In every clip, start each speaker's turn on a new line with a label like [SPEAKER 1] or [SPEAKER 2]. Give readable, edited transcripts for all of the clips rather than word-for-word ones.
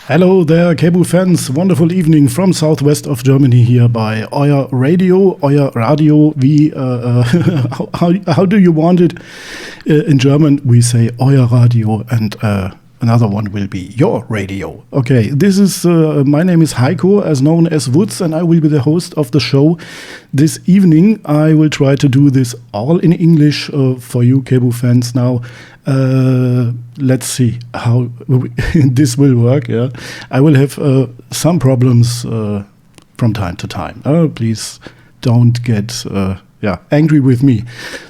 [SPEAKER 1] Hello there, KEBU fans. Wonderful evening from southwest of Germany here by Euer Radio, Euer Radio. How do you want it? In German, we say Euer Radio, and another one will be your radio. Okay, my name is Heiko, as known as Woods, and I will be the host of the show this evening. I will try to do this all in English for you, KEBU fans. Now, let's see how this will work. Yeah, I will have some problems from time to time. Please don't get angry with me.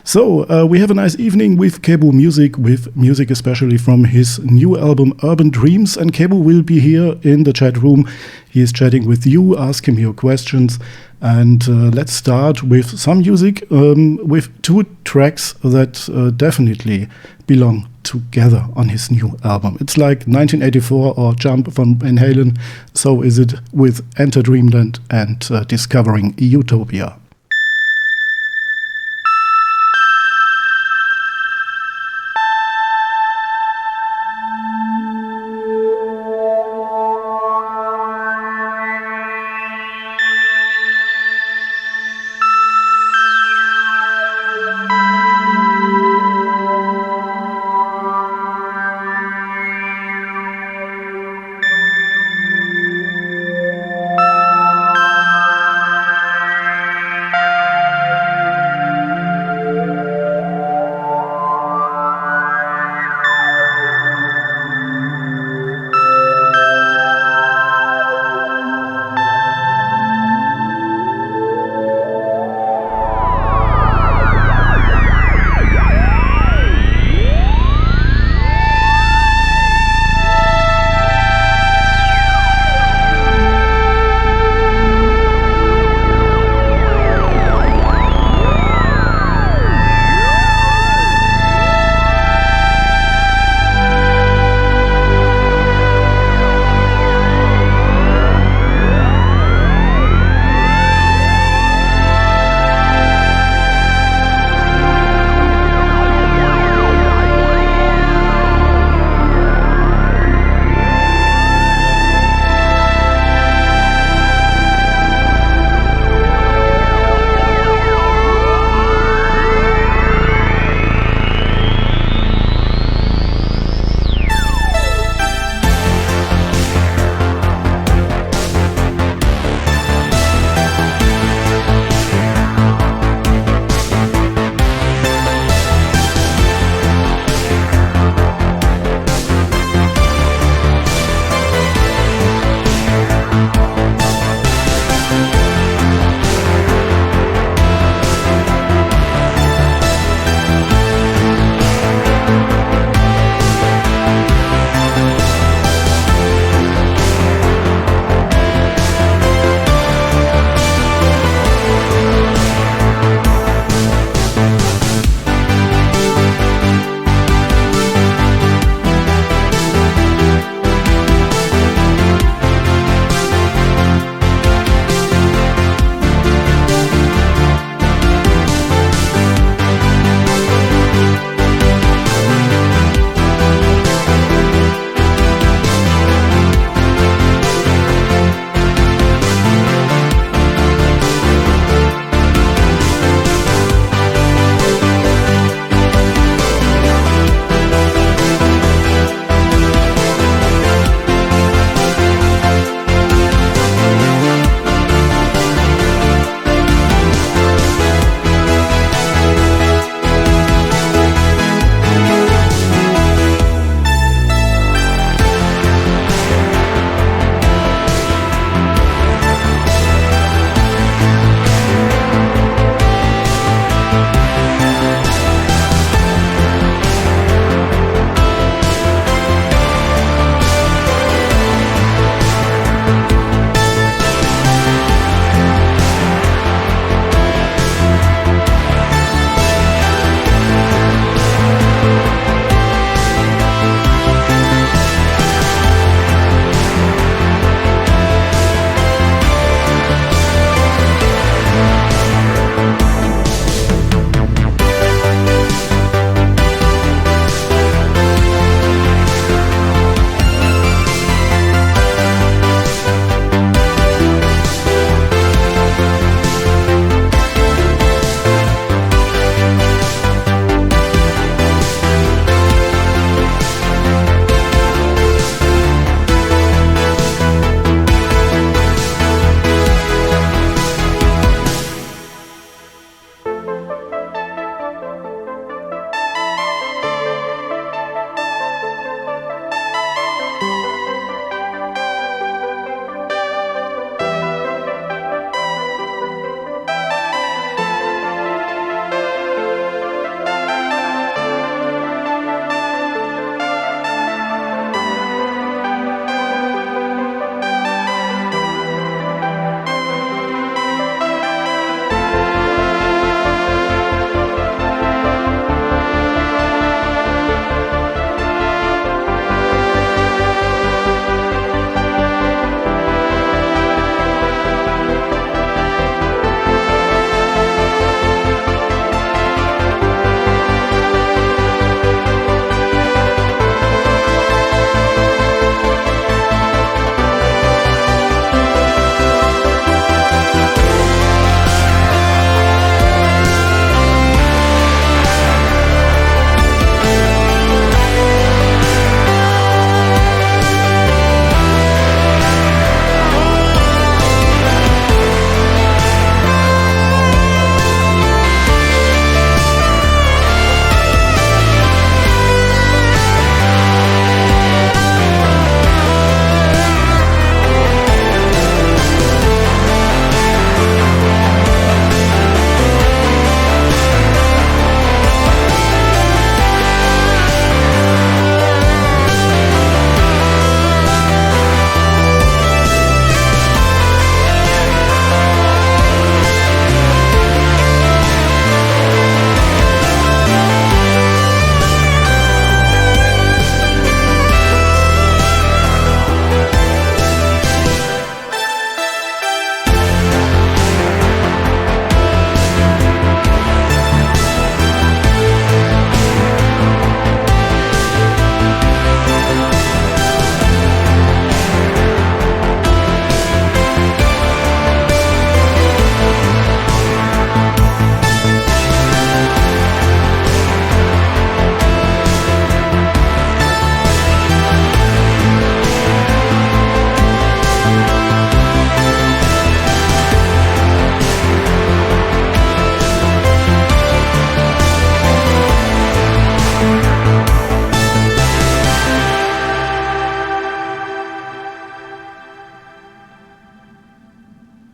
[SPEAKER 1] So we have a nice evening with KEBU music, with music especially from his new album Urban Dreams, and KEBU will be here in the chat room. He is chatting with you, ask him your questions, and let's start with some music with two tracks that definitely belong together on his new album. It's like 1984 or Jump from Van Halen. So is it with Enter Dreamland and Discovering Utopia.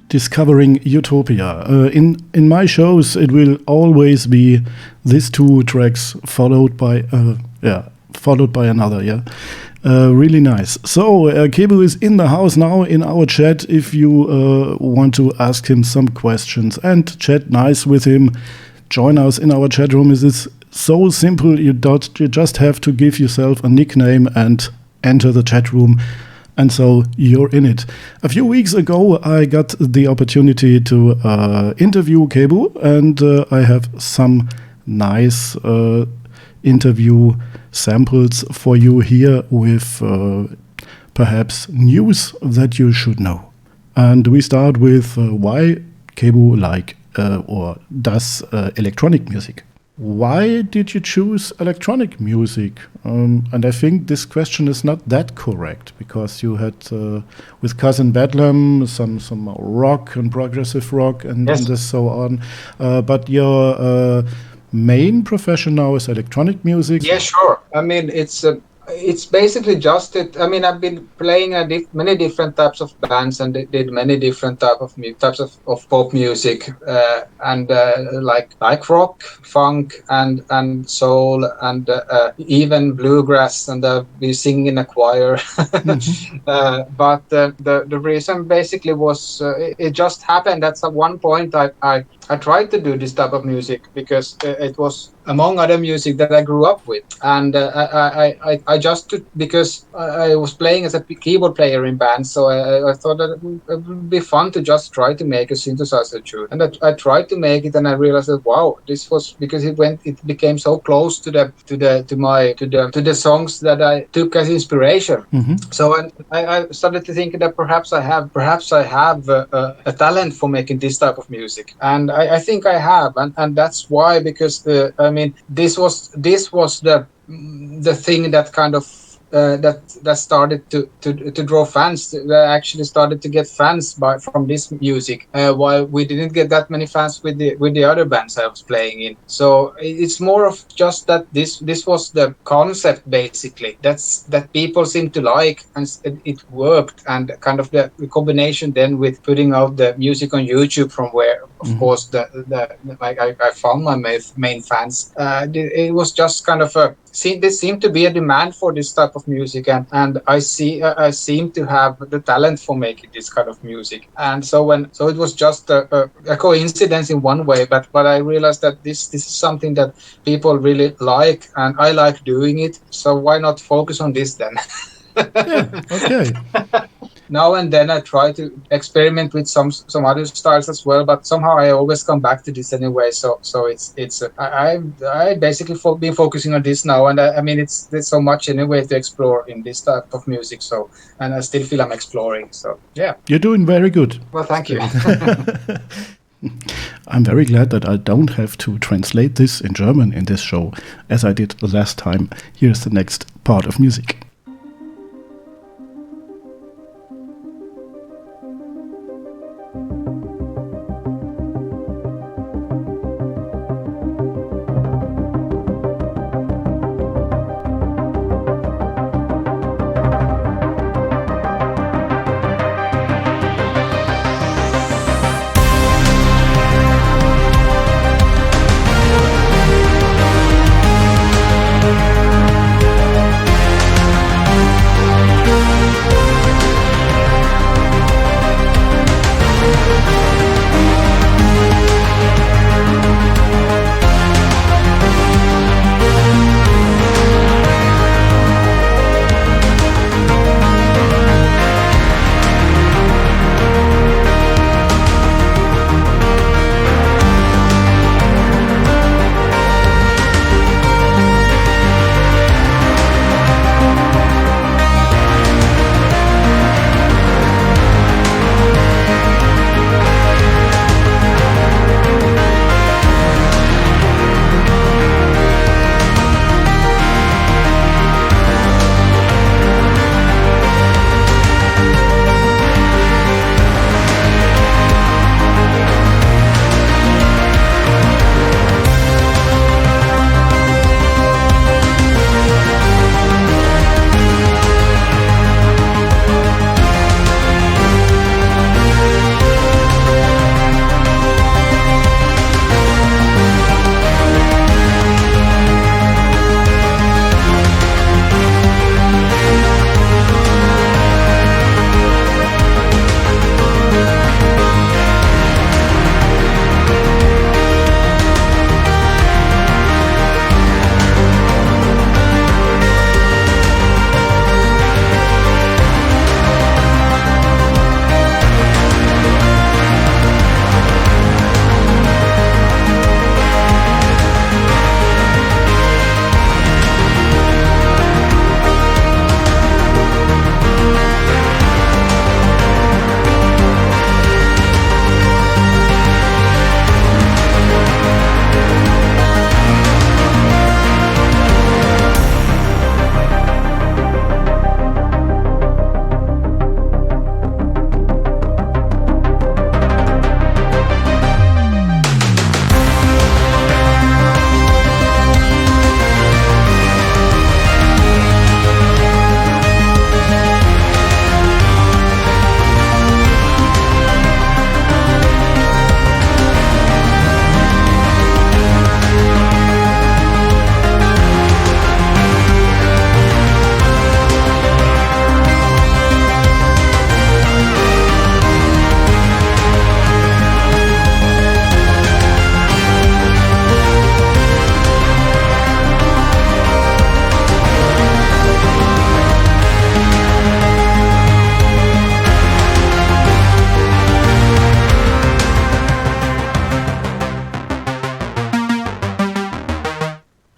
[SPEAKER 1] Discovering Utopia. In my shows, it will always be these two tracks followed by another. Yeah, really nice. So KEBU is in the house now in our chat. If you want to ask him some questions and chat nice with him, join us in our chat room. It is so simple. You just have to give yourself a nickname and enter the chat room. And so you're in it. A few weeks ago, I got the opportunity to interview KEBU, and I have some nice interview samples for you here with perhaps news that you should know. And we start with why KEBU does electronic music. Why did you choose electronic music? And I think this question is not that correct, because you had with Cousin Bedlam some rock and progressive rock and so on. But your main profession now is electronic music.
[SPEAKER 2] Yeah, sure. I mean, it's basically just it. I mean, I've been playing many different types of bands and did many different types of pop music, and like rock, funk, and soul, and even bluegrass, and we sing in a choir. Mm-hmm. But the reason basically was it just happened that at one point I tried to do this type of music because it was among other music that I grew up with, and I just because I was playing as a keyboard player in bands, so I thought that it would be fun to just try to make a synthesizer tune, and I tried to make it, and I realized that wow, this was because it became so close to the songs that I took as inspiration. Mm-hmm. So I started to think that perhaps I have a talent for making this type of music, and I think I have, and that's why, because this was the thing that kind of that started to draw fans. That actually started to get fans from this music, while we didn't get that many fans with the other bands I was playing in. So it's more of just that this was the concept basically that people seem to like, and it worked, and kind of the combination then with putting out the music on YouTube, from where of course I found my main fans. It was just kind of there seemed to be a demand for this type of music, and I seem to have the talent for making this kind of music, and so it was just a coincidence in one way, but I realized that this is something that people really like, and I like doing it, so why not focus on this then?
[SPEAKER 1] Yeah, okay.
[SPEAKER 2] Now and then I try to experiment with some other styles as well, but somehow I always come back to this anyway. So it's I basically been focusing on this now, and I mean there's so much anyway to explore in this type of music. So, and I still feel I'm exploring. So yeah,
[SPEAKER 1] you're doing very good.
[SPEAKER 2] Well, thank you.
[SPEAKER 1] I'm very glad that I don't have to translate this in German in this show, as I did the last time. Here's the next part of music.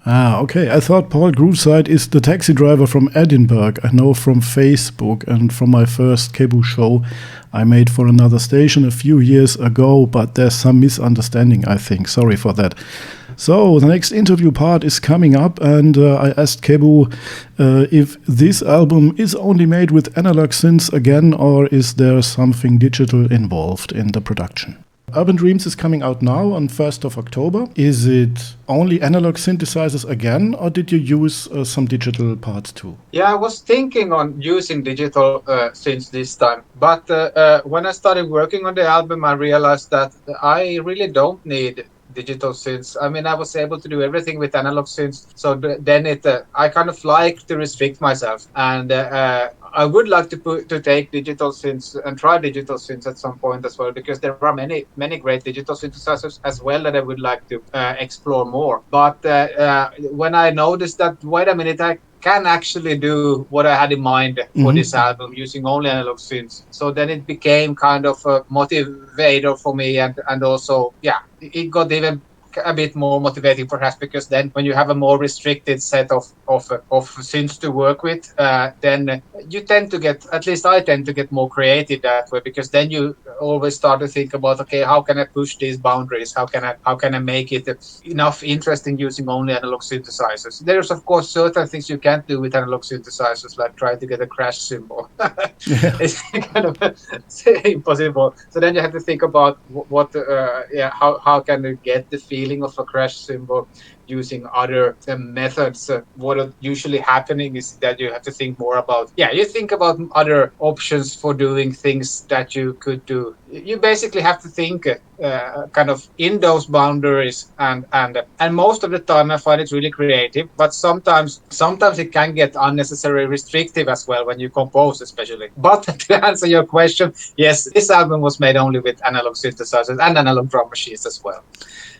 [SPEAKER 1] Ah, okay. I thought Paul Grooveside is the taxi driver from Edinburgh. I know from Facebook and from my first KEBU show I made for another station a few years ago, but there's some misunderstanding, I think. Sorry for that. So the next interview part is coming up, and I asked KEBU if this album is only made with analog synths again, or is there something digital involved in the production? Urban Dreams is coming out now on 1st of October. Is it only analog synthesizers again, or did you use some digital parts too?
[SPEAKER 2] Yeah, I was thinking on using digital synths this time. But when I started working on the album, I realized that I really don't need digital synths. I mean, I was able to do everything with analog synths. So then I kind of like to restrict myself. And I would like to take digital synths and try digital synths at some point as well, because there are many great digital synthesizers as well that I would like to explore more. But when I noticed that, wait a minute, I can actually do what I had in mind for this album using only analog synths. So then it became kind of a motivator for me, and also, yeah, it got even a bit more motivating perhaps, because then when you have a more restricted set of synths to work with, then you tend to get, at least I tend to get more creative that way, because then you always start to think about, okay, how can I push these boundaries? How can I make it enough interesting using only analog synthesizers? There's of course certain things you can't do with analog synthesizers, like try to get a crash cymbal. It's kind of impossible. So then you have to think about how can you get the feeling of a crash cymbal using other methods. What is usually happening is that you have to think more about, you think about other options for doing things that you could do. You basically have to think kind of in those boundaries, and most of the time I find it really creative, but sometimes it can get unnecessarily restrictive as well when you compose, especially. But to answer your question, yes, this album was made only with analog synthesizers and analog drum machines as well.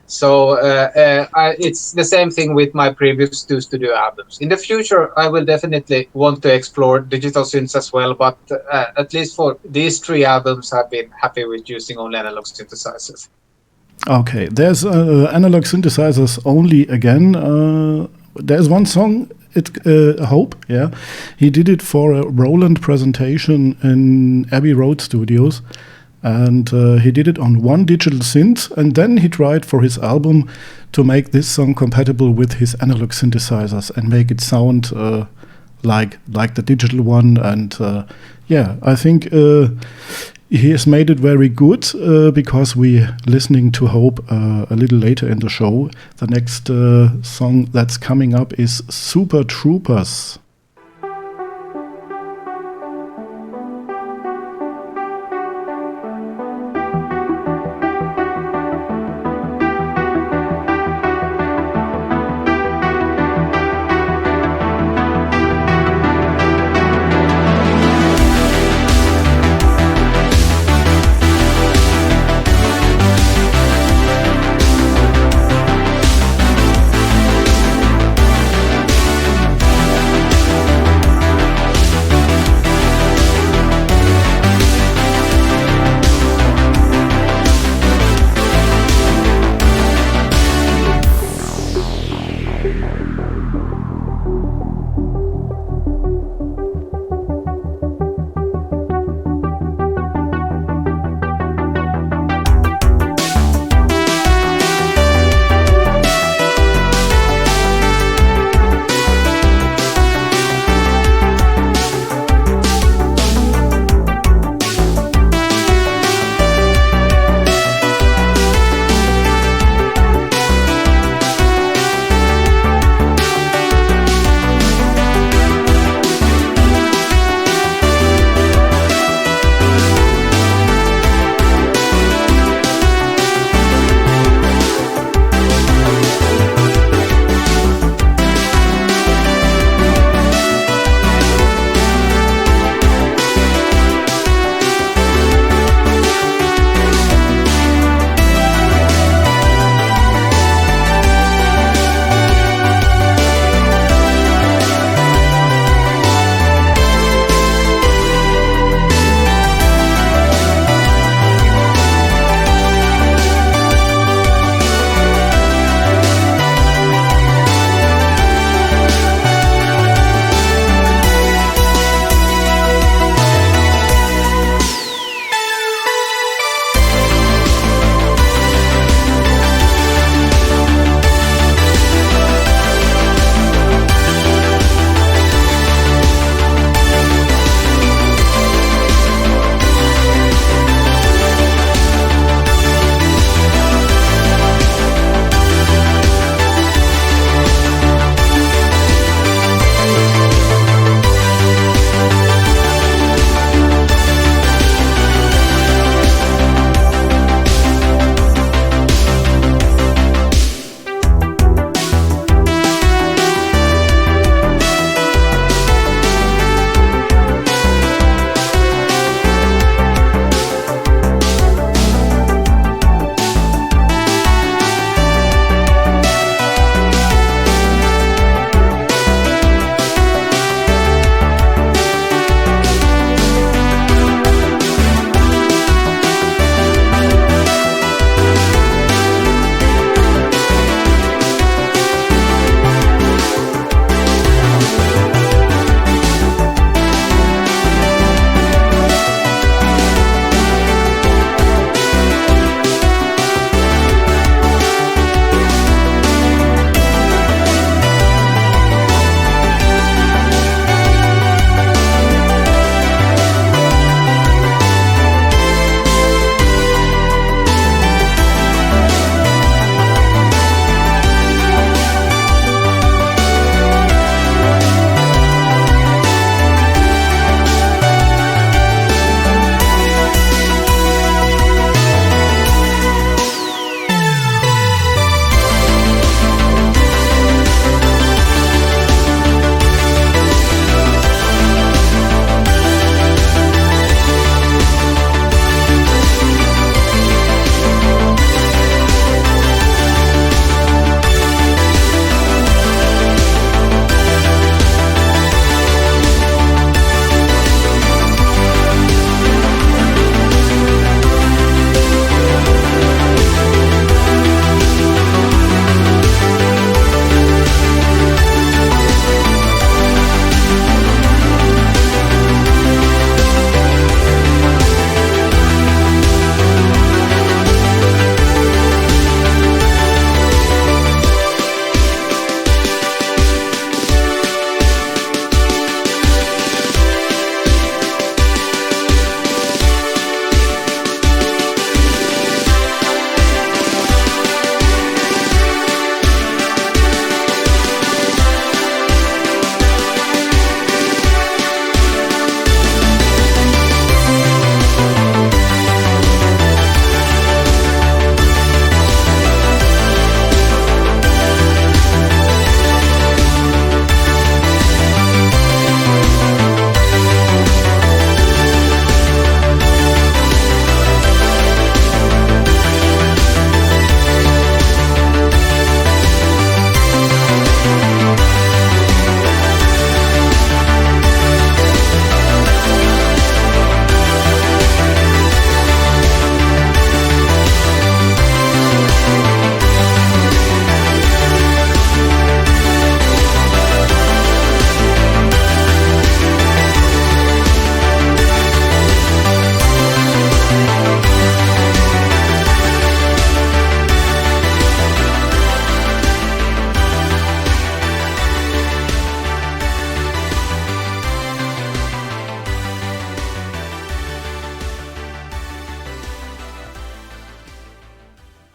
[SPEAKER 2] So it's the same thing with my previous two studio albums. In the future, I will definitely want to explore digital synths as well, but at least for these three albums, I've been happy with using only analog synthesizers.
[SPEAKER 1] Okay, there's analog synthesizers only again. There's one song, Hope, yeah. He did it for a Roland presentation in Abbey Road Studios. And he did it on one digital synth, and then he tried for his album to make this song compatible with his analog synthesizers and make it sound like the digital one. And I think he has made it very good, because we're listening to Hope a little later in the show. The next song that's coming up is Super Troopers.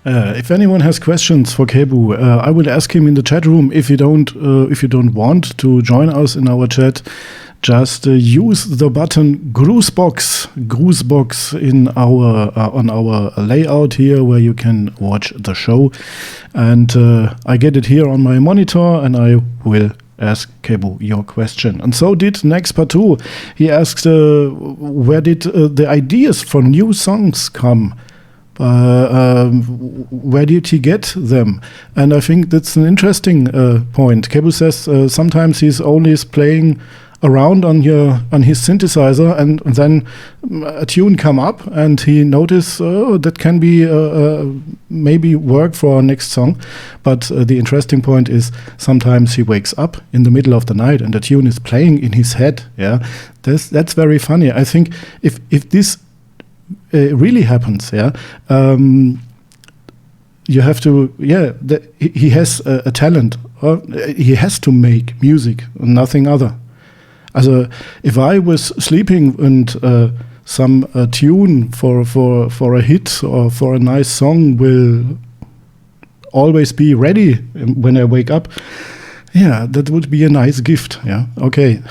[SPEAKER 1] If anyone has questions for KEBU, I will ask him in the chat room. If you don't want to join us in our chat, just use the button Grußbox in our on our layout here, where you can watch the show. And I get it here on my monitor, and I will ask KEBU your question. And so did Next Patu. He asked, where did the ideas for new songs come? Where did he get them? And I think that's an interesting point. KEBU says sometimes he's always playing around on his synthesizer, and then a tune come up, and he notice that can be maybe work for our next song. But the interesting point is sometimes he wakes up in the middle of the night and the tune is playing in his head. Yeah, that's very funny. I think if this really happens, you have to, he has a talent. He has to make music, nothing other. Also, if I was sleeping and some tune for a hit or for a nice song will always be ready when I wake up, that would be a nice gift. Yeah, okay.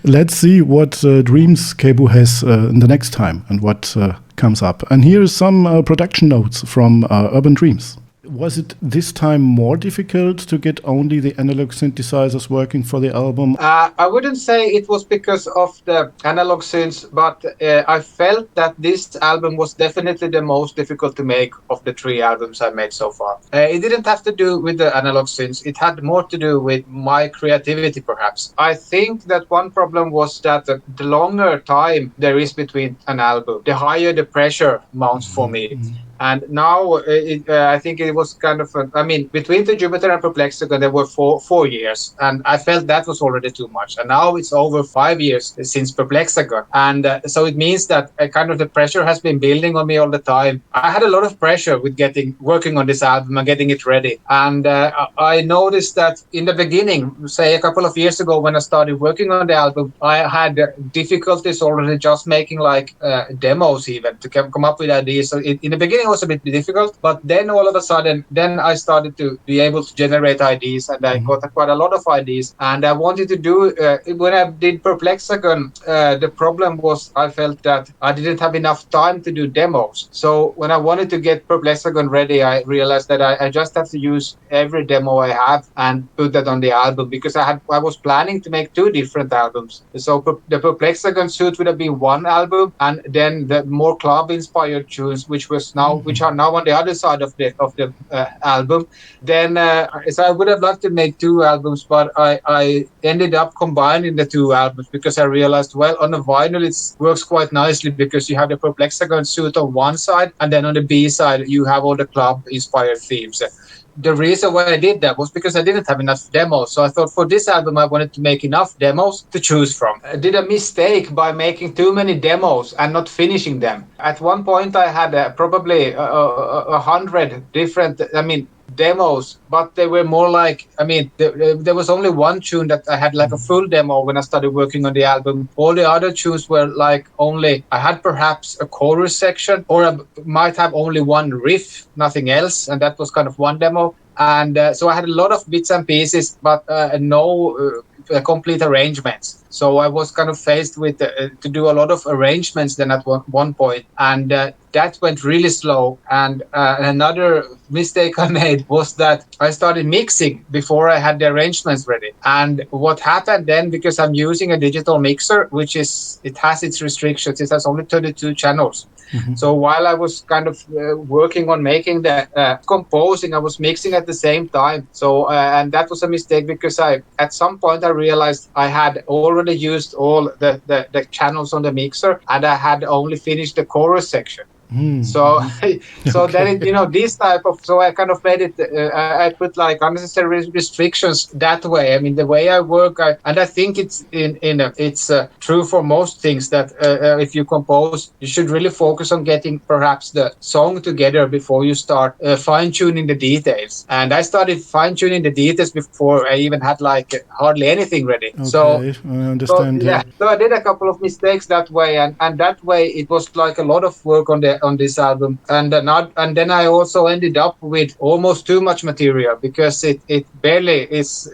[SPEAKER 1] Let's see what dreams KEBU has in the next time and what comes up. And here's some production notes from Urban Dreams. Was it this time more difficult to get only the analog synthesizers working for the album?
[SPEAKER 2] I wouldn't say it was because of the analog synths, but I felt that this album was definitely the most difficult to make of the 3 albums I made so far. It didn't have to do with the analog synths. It had more to do with my creativity, perhaps. I think that one problem was that the longer time there is between an album, the higher the pressure mounts for me. Mm-hmm. And now I think it was kind of, between the Jupiter and Perplexagon, there were four years. And I felt that was already too much. And now it's over 5 years since Perplexagon. And so it means that kind of the pressure has been building on me all the time. I had a lot of pressure with working on this album and getting it ready. And I noticed that in the beginning, say a couple of years ago, when I started working on the album, I had difficulties already just making demos even to come up with ideas. So in the beginning, it was a bit difficult, but then all of a sudden, then I started to be able to generate ideas, and I got quite a lot of ideas. And I wanted to do, when I did Perplexagon, the problem was I felt that I didn't have enough time to do demos. So when I wanted to get Perplexagon ready, I realized that I just have to use every demo I have and put that on the album, because I was planning to make 2 different albums. So the Perplexagon suite would have been 1 album, and then the more club-inspired tunes, which are now on the other side of the album. Then so I would have liked to make 2 albums, but I ended up combining the 2 albums because I realized, well, on the vinyl it works quite nicely because you have the Perplexagon suite on one side, and then on the B side you have all the club-inspired themes. The reason why I did that was because I didn't have enough demos. So I thought for this album, I wanted to make enough demos to choose from. I did a mistake by making too many demos and not finishing them. At one point, I had probably 100 different, demos, but they were more there was only 1 tune that I had a full demo when I started working on the album. All the other tunes were I had perhaps a chorus section, or I might have only 1 riff, nothing else, and that was kind of 1 demo. And so I had a lot of bits and pieces, but no complete arrangements. So I was kind of faced with to do a lot of arrangements then at one point, and that went really slow. And another mistake I made was that I started mixing before I had the arrangements ready. And what happened then, because I'm using a digital mixer, it has its restrictions, it has only 32 channels. Mm-hmm. So while I was kind of working on making the composing, I was mixing at the same time. So and that was a mistake, because at some point I realized I had already used all the channels on the mixer, and I had only finished the chorus section. So then this type of, so I kind of made it, I put unnecessary restrictions that way. I mean, the way I work, and I think it's it's true for most things, that if you compose, you should really focus on getting perhaps the song together before you start fine-tuning the details. And I started fine-tuning the details before I even had hardly anything ready.
[SPEAKER 1] Okay, so I understand.
[SPEAKER 2] So I did a couple of mistakes that way, and that way it was a lot of work on the on this album, and then I also ended up with almost too much material because it barely is.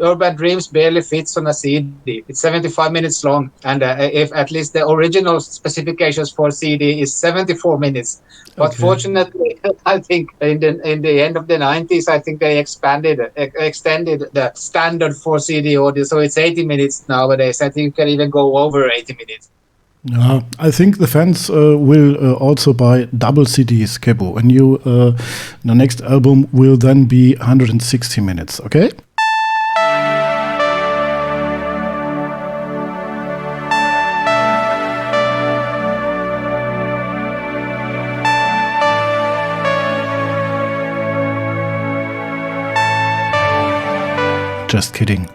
[SPEAKER 2] Urban Dreams barely fits on a CD. It's 75 minutes long, and if at least the original specifications for CD is 74 minutes. But fortunately, I think in the end of the 90s, I think they extended the standard for CD audio, so it's 80 minutes nowadays. I think you can even go over 80 minutes.
[SPEAKER 1] Yeah, I think the fans will also buy double CDs, KEBU, and the next album will then be 160 minutes. Okay. Just kidding.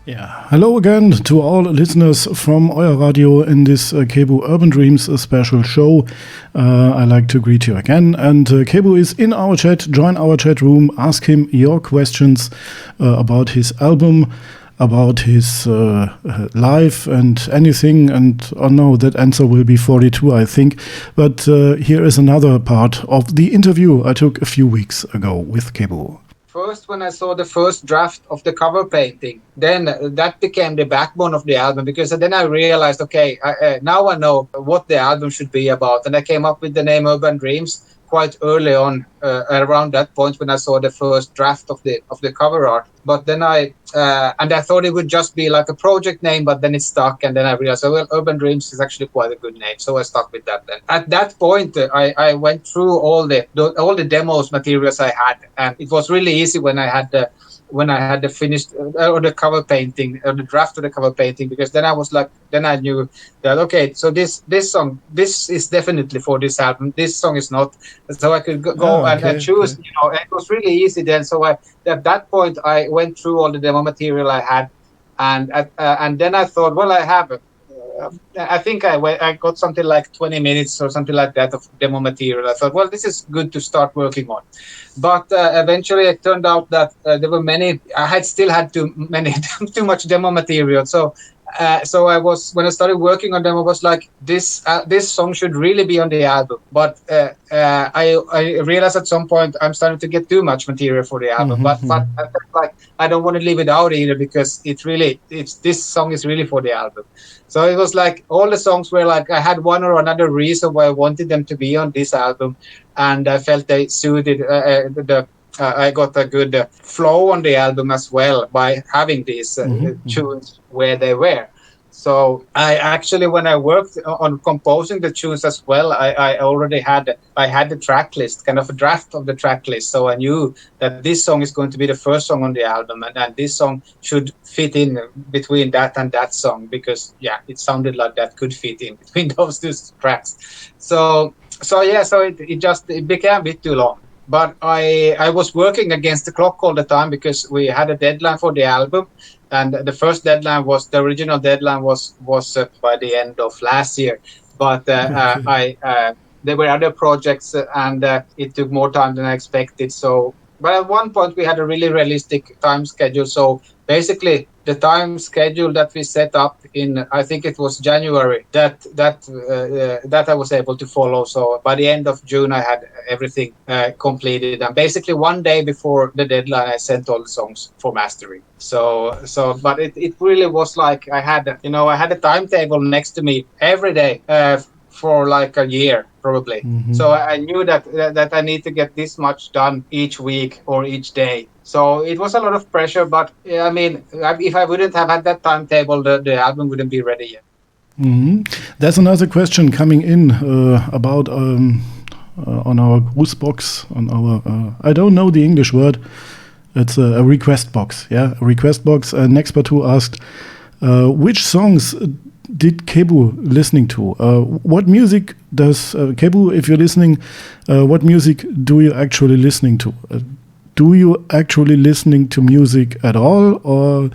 [SPEAKER 1] Yeah. Hello again to all listeners from Euer Radio in this KEBU Urban Dreams special show. I like to greet you again. And KEBU is in our chat. Join our chat room. Ask him your questions about his album, about his life and anything. And oh no, that answer will be 42, I think. But here is another part of the interview I took a few weeks ago with KEBU.
[SPEAKER 2] First, when I saw the first draft of the cover painting, then that became the backbone of the album, because then I realized, okay, now I know what the album should be about. And I came up with the name Urban Dreams quite early on, around that point when I saw the first draft of the cover art. But then I thought it would just be like a project name, but then it stuck. And then I realized, oh, well, Urban Dreams is actually quite a good name, so I stuck with that. Then at that point, I went through all the demos materials I had, and it was really easy when I had the finished or the cover painting or the draft of the cover painting, because then I knew that, okay, so this song, this is definitely for this album, this song is not, so I could go and choose. Okay. It was really easy then. So at that point I went through all the demo material I had, and then I thought, well, I think I got something like 20 minutes or something like that of demo material. I thought, well, this is good to start working on. But eventually it turned out that there were still had too much demo material. So I was, when I started working on them, I was like, this song should really be on the album. But I realized at some point I'm starting to get too much material for the album. But I felt like I don't want to leave it out either, because this song is really for the album. So it was like all the songs were like, I had one or another reason why I wanted them to be on this album, and I felt they suited I got a good flow on the album as well by having these tunes where they were. So I actually, when I worked on composing the tunes as well, I already had the track list, kind of a draft of the track list. So I knew that this song is going to be the first song on the album, and this song should fit in between that and that song, because it sounded like that could fit in between those two tracks. So it became a bit too long. But I was working against the clock all the time, because we had a deadline for the album, and the first deadline the original deadline was by the end of last year. But there were other projects, and it took more time than I expected. So, but at one point we had a really realistic time schedule. So basically, the time schedule that we set up in, I think it was January, that I was able to follow. So by the end of June, I had everything completed, and basically one day before the deadline, I sent all the songs for mastering. But it really was like I had a timetable next to me every day for like a year probably. So I knew that I need to get this much done each week or each day. So it was a lot of pressure, but I mean, if I wouldn't have had that timetable, the album wouldn't be ready yet.
[SPEAKER 1] There's another question coming in about on our Grußbox, on our I don't know the English word. It's a request box, a request box. Nexpertu asked, which songs did KEBU listening to? What music does KEBU, if you're listening, what music do you actually listening to? Do you actually listening to music at all, or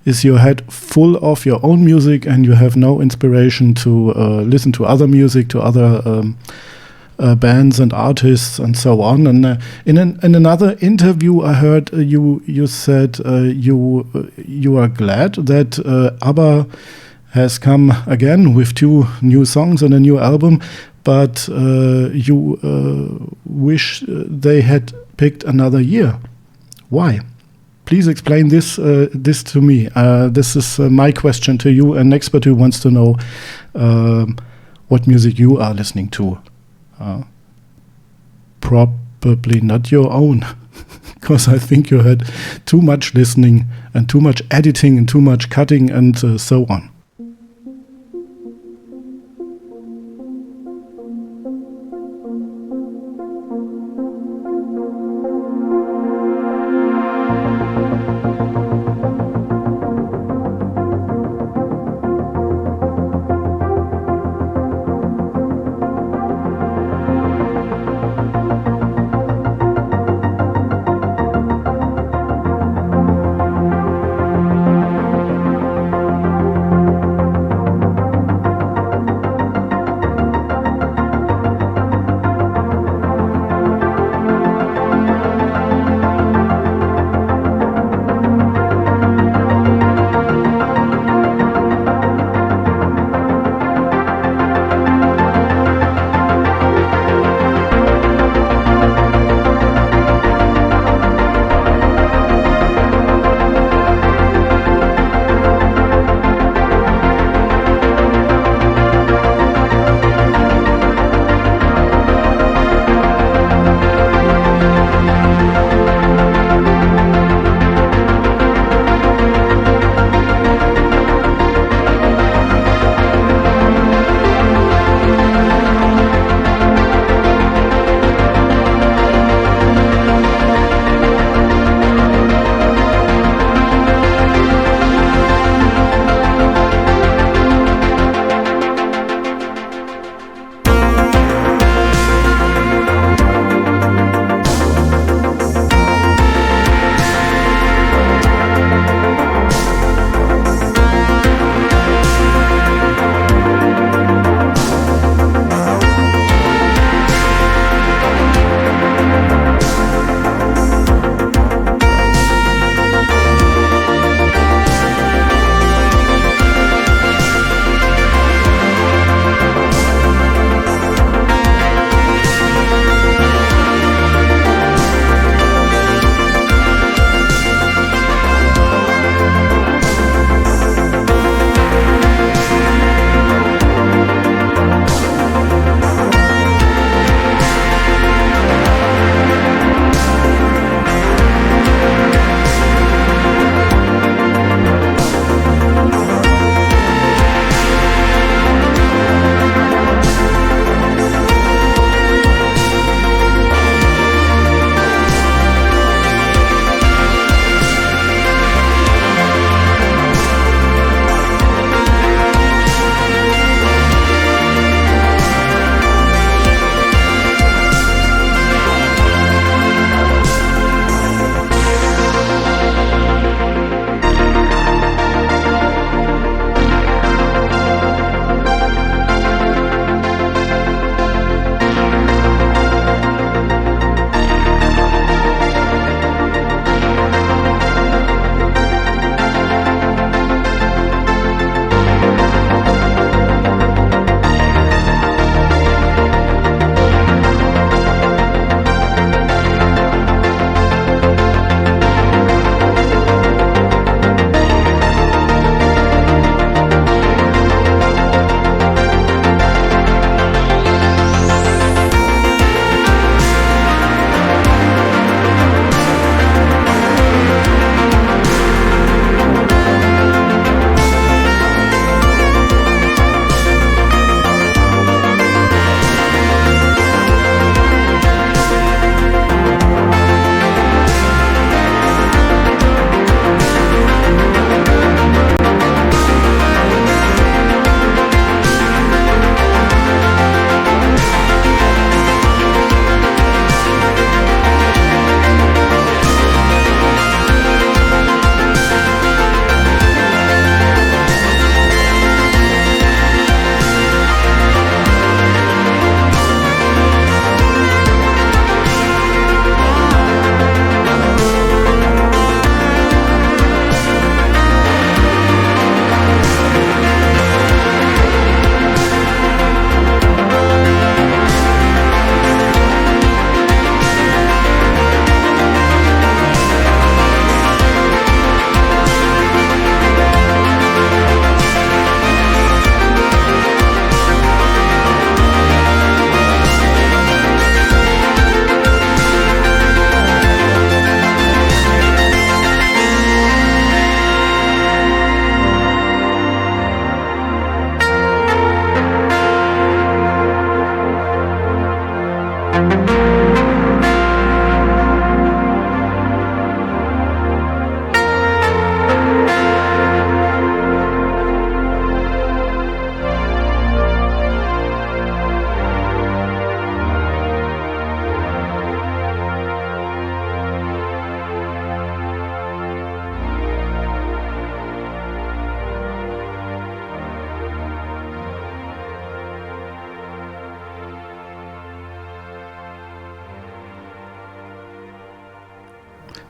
[SPEAKER 1] is your head full of your own music and you have no inspiration to listen to other music, to other bands and artists and so on? And in another interview, I heard you said you are glad that ABBA has come again with 2 new songs and a new album, but you wish they had picked another year. Why? Please explain this to me. This is my question to you, and Nexpertu wants to know what music you are listening to. Probably not your own, because I think you had too much listening and too much editing and too much cutting and so on.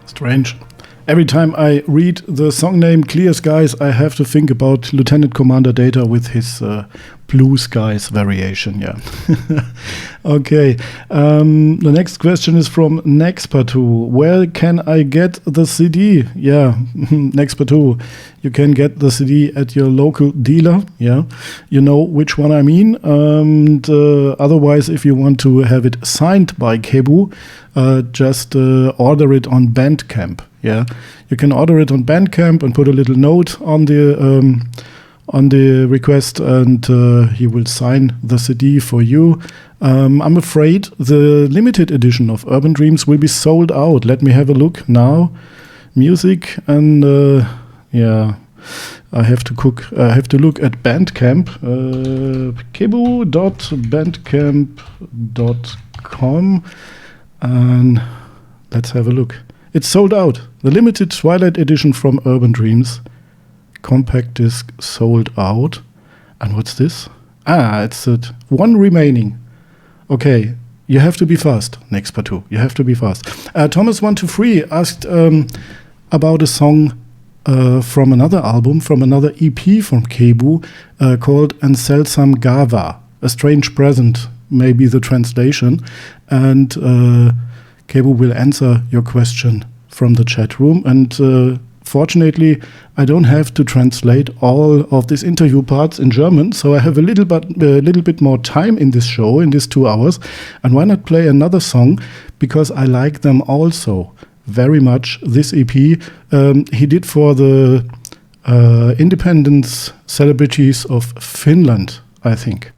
[SPEAKER 1] Strange. Every time I read the song name Clear Skies, I have to think about Lieutenant Commander Data with his Blue Skies variation. Yeah. Okay. The next question is from Nexpatu. Where can I get the CD? Yeah, Nexpatu. You can get the CD at your local dealer. Yeah, you know which one I mean. And otherwise, if you want to have it signed by KEBU, just order it on Bandcamp. Yeah, you can order it on Bandcamp and put a little note on the request, and he will sign the CD for you. I'm afraid the limited edition of Urban Dreams will be sold out. Let me have a look now. Music and yeah, I have to look at Bandcamp. kebu.bandcamp.com, and let's have a look. It's sold out. The limited Twilight edition from Urban Dreams compact disc sold out. And what's this? It's one remaining. Okay, you have to be fast. Next part two. You have to be fast. Thomas123 asked about a song from another album, from another EP from KEBU called Anselsam Gava. A Strange Present, may be the translation. And KEBU will answer your question from the chat room. And fortunately, I don't have to translate all of these interview parts in German, so I have a little bit more time in this show, in these 2 hours. And why not play another song? Because I like them also very much. This EP he did for the independence celebrities of Finland, I think.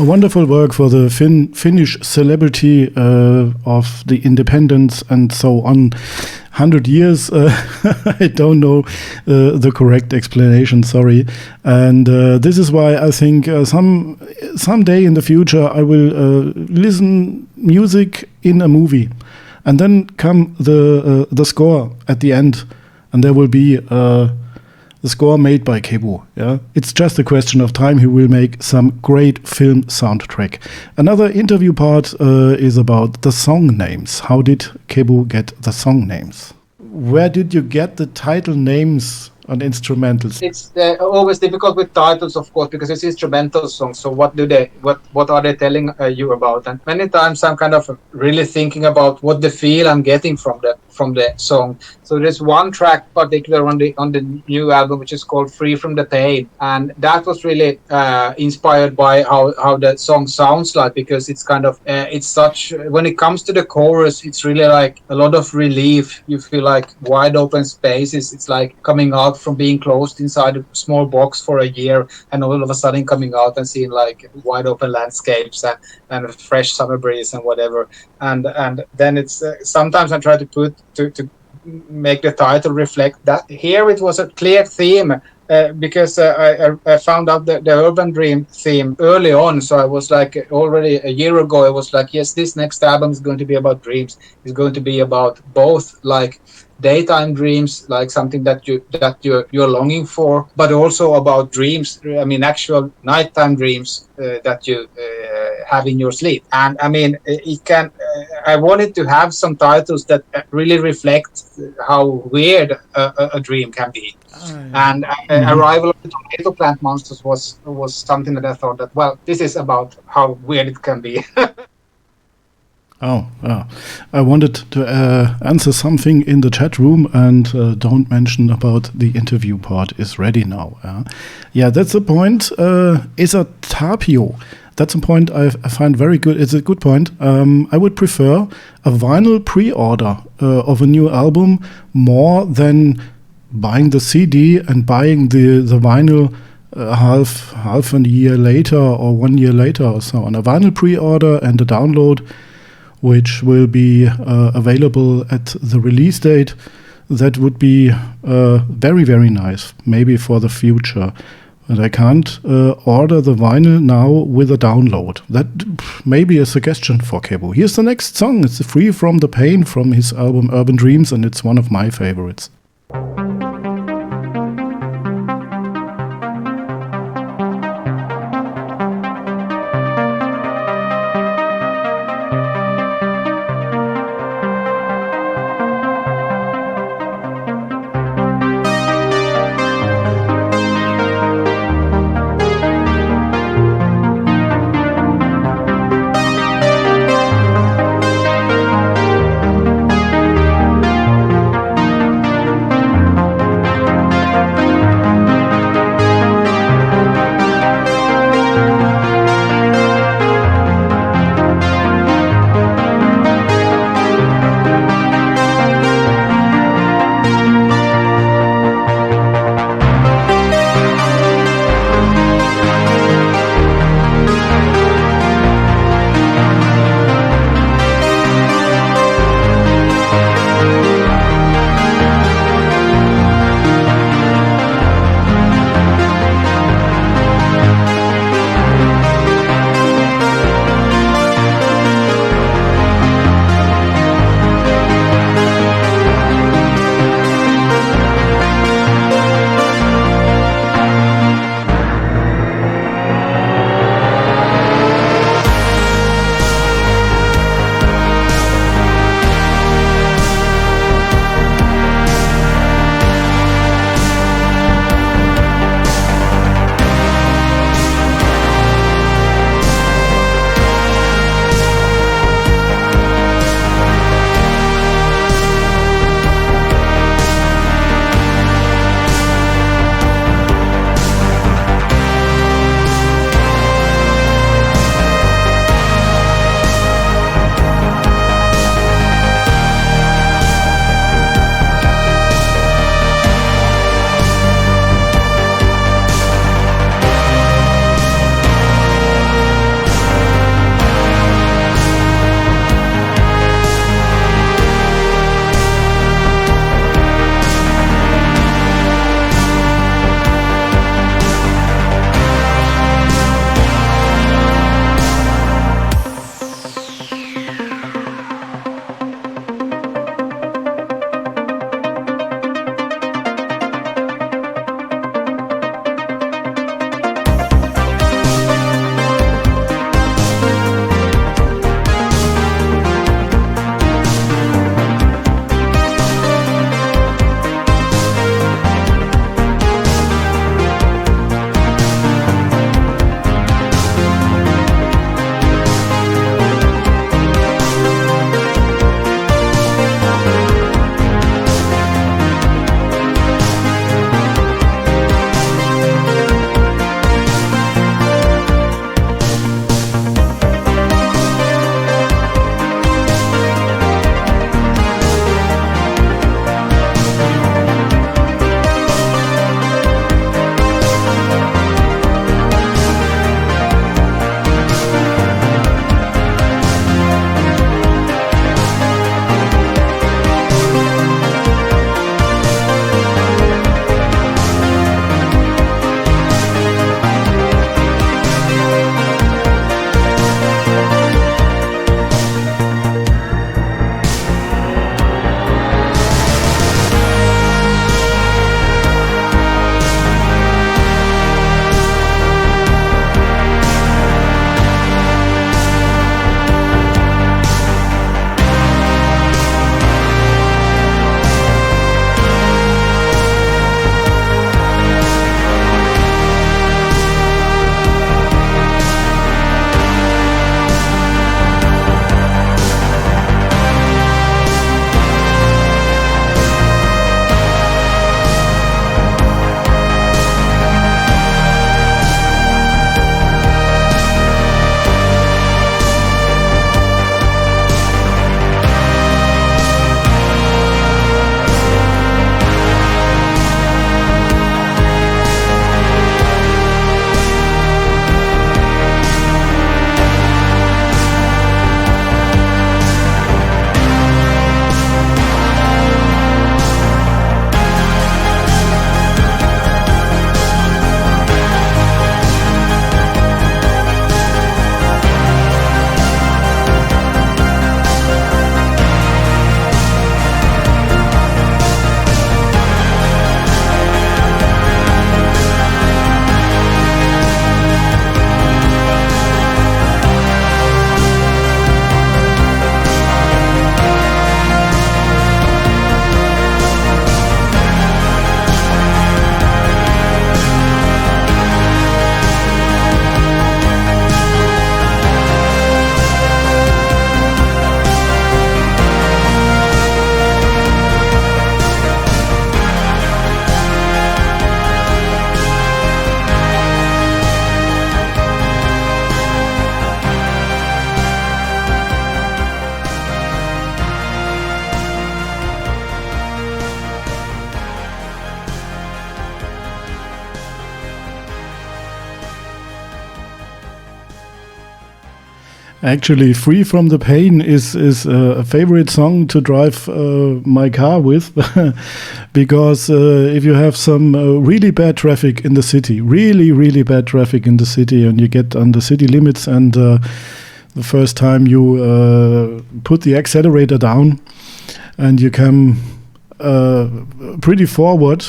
[SPEAKER 1] A wonderful work for the Finnish celebrity of the independence and so on. 100 years, I don't know the correct explanation, sorry. And this is why I think someday in the future I will listen music in a movie. And then come the score at the end. And there will be the score made by KEBU. Yeah? It's just a question of time. He will make some great film soundtrack. Another interview part is about the song names. How did KEBU get the song names? Where did you get the title names on instrumentals?
[SPEAKER 2] It's always difficult with titles, of course, because it's instrumental songs. So what are they telling you about? And many times I'm kind of really thinking about what the feel I'm getting from the song. So there's one track particular on the new album which is called "Free from the Pain," and that was really inspired by how the song sounds like, because it's kind of it's such, when it comes to the chorus, it's really like a lot of relief. You feel like wide open spaces. It's like coming out from being closed inside a small box for a year and all of a sudden coming out and seeing like wide open landscapes and a fresh summer breeze and whatever. And then it's sometimes I try to make the title reflect that. Here it was a clear theme. Because I found out the Urban Dream theme early on. So I was like, already a year ago, I was like, yes, this next album is going to be about dreams. It's going to be about both like daytime dreams, like something that you're longing for, but also about dreams. I mean, actual nighttime dreams that you have in your sleep. And I mean, it can. I wanted to have some titles that really reflect how weird a dream can be. And Arrival of the Tomato Plant Monsters was something that I thought that, well, this is about how weird it can be.
[SPEAKER 1] Oh, I wanted to answer something in the chat room, and don't mention about the interview part is ready now. Yeah, that's the point. Is a Tapio. That's a point I find very good. It's a good point. I would prefer a vinyl pre-order of a new album more than buying the CD and buying the vinyl half a year later or 1 year later or so on. A vinyl pre-order and a download, which will be available at the release date, that would be very, very nice, maybe for the future. But I can't order the vinyl now with a download. That may be a suggestion for KEBU. Here's the next song. It's Free from the Pain from his album Urban Dreams, and it's one of my favorites. Actually, "Free from the Pain" is a favorite song to drive my car with, because if you have some really bad traffic in the city, really bad traffic in the city, and you get on the city limits, and the first time you put the accelerator down, and you come pretty forward,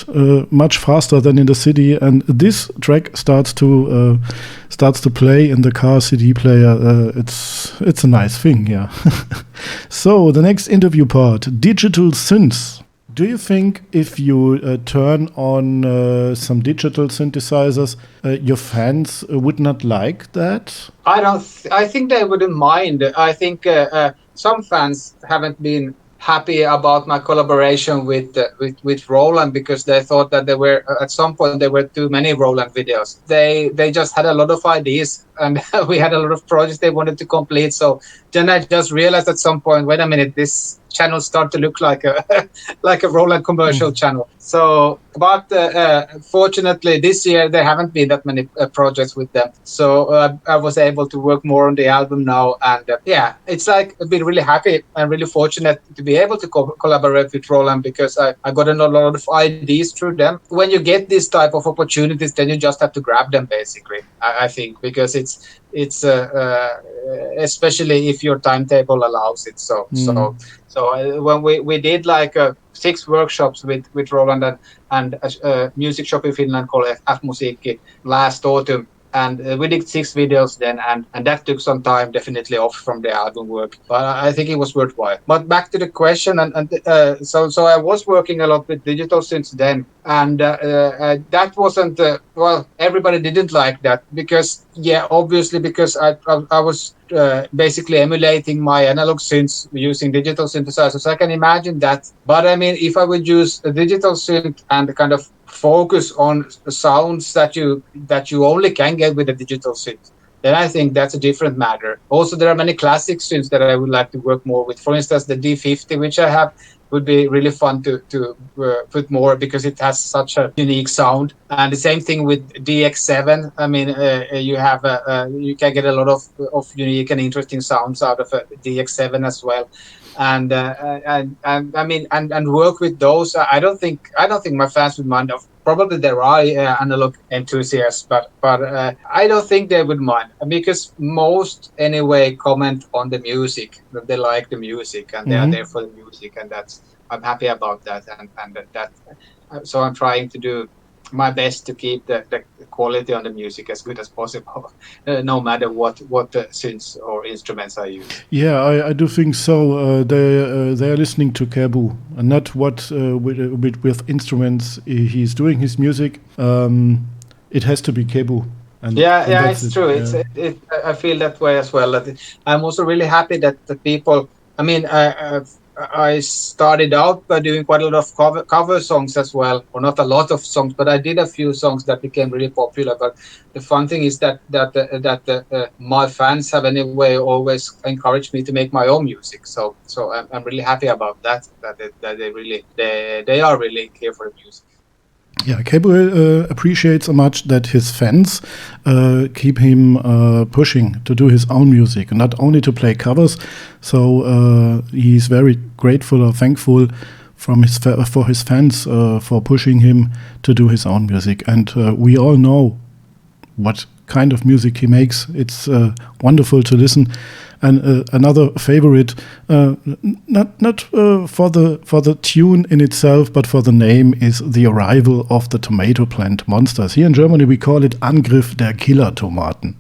[SPEAKER 1] much faster than in the city, and this track starts to play in the car CD player. It's a nice thing, yeah. So the next interview part: digital synths. Do you think if you turn on some digital synthesizers, your fans would not like that?
[SPEAKER 2] I think they wouldn't mind. I think some fans haven't been happy about my collaboration with Roland, because they thought that there were at some point there were too many Roland videos. They just had a lot of ideas, and we had a lot of projects they wanted to complete. So then I just realized at some point, wait a minute, this channel start to look like a like a Roland commercial channel. So, but fortunately this year there haven't been that many projects with them. So I was able to work more on the album now, and yeah, it's like I've been really happy and really fortunate to be able to collaborate with Roland, because I got a lot of ideas through them. When you get this type of opportunities, then you just have to grab them, basically. I think, because it's especially if your timetable allows it. So when we did like 6 workshops with Roland and a music shop in Finland called F Musiikki last autumn. And we did 6 videos then, and that took some time definitely off from the album work, but I think it was worthwhile. But back to the question, so I was working a lot with digital since then, and that wasn't well, everybody didn't like that, because obviously, because I was basically emulating my analog synths using digital synthesizers. I can imagine that, but I mean, if I would use a digital synth and kind of focus on sounds that you only can get with a digital synth, then I think that's a different matter. Also, there are many classic synths that I would like to work more with. For instance, the D50, which I have, would be really fun to put more, because it has such a unique sound. And the same thing with DX7. I mean, you can get a lot of unique and interesting sounds out of a DX7 as well. And I mean, and work with those. I don't think my fans would mind. Probably there are analog enthusiasts, but I don't think they would mind, because most anyway comment on the music, that they like the music and they are there for the music, and I'm happy about that, and that. So I'm trying to do my best to keep the quality on the music as good as possible, no matter what synths or instruments I use.
[SPEAKER 1] Yeah, I do think so. They are listening to KEBU, and not what with instruments he's doing his music. It has to be KEBU. And
[SPEAKER 2] it's true. Yeah. I feel that way as well. I'm also really happy that the people. I mean, I started out by doing quite a lot of cover songs as well, or not a lot of songs, but I did a few songs that became really popular. But the fun thing is that my fans have anyway always encouraged me to make my own music. So I'm really happy about that. That they are really here for the music.
[SPEAKER 1] Yeah, KEBU appreciates so much that his fans keep him pushing to do his own music, and not only to play covers. So he's very grateful or thankful for his fans for pushing him to do his own music. And we all know what kind of music he makes. It's wonderful to listen. And another favorite, not for the tune in itself, but for the name, is the arrival of the tomato plant monsters. Here in Germany, we call it Angriff der Killer-Tomaten.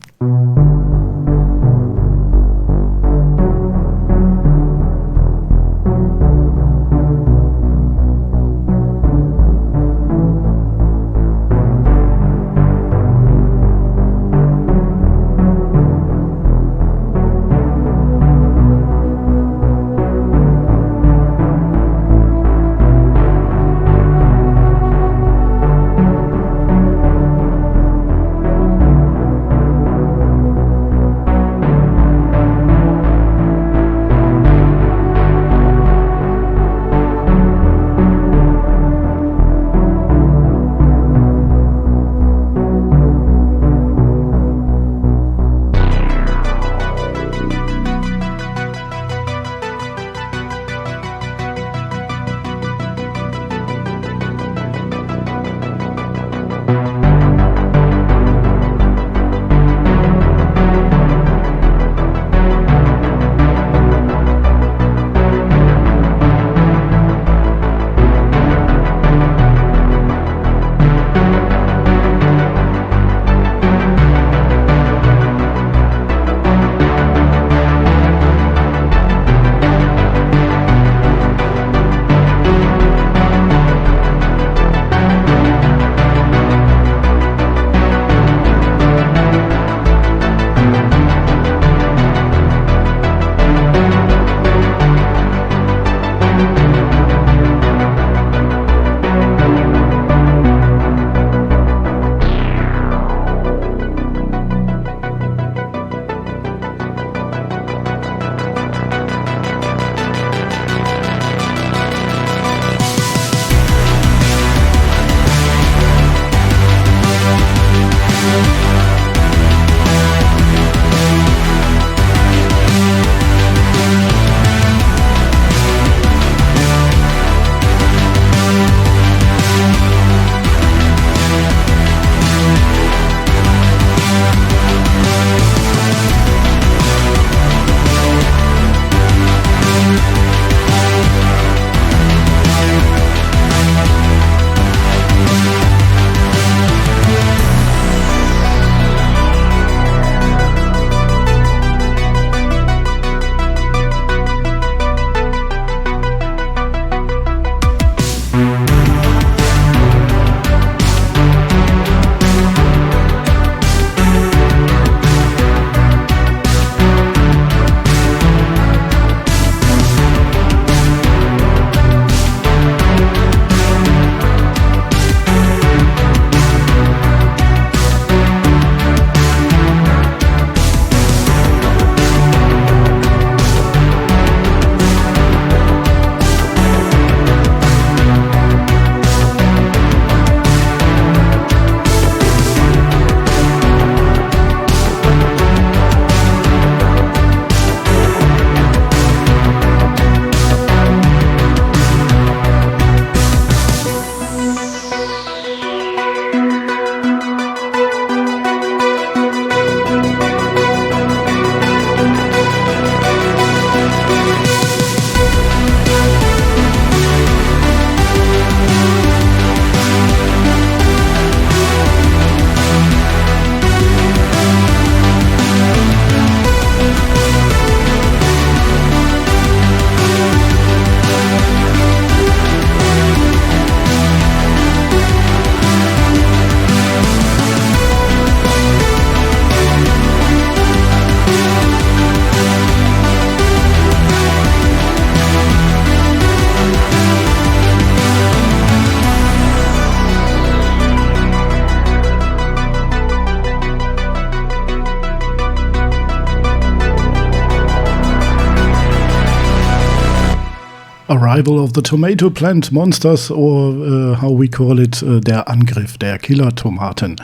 [SPEAKER 1] arrival of the tomato plant monsters, or how we call it, der Angriff der Killer-Tomaten.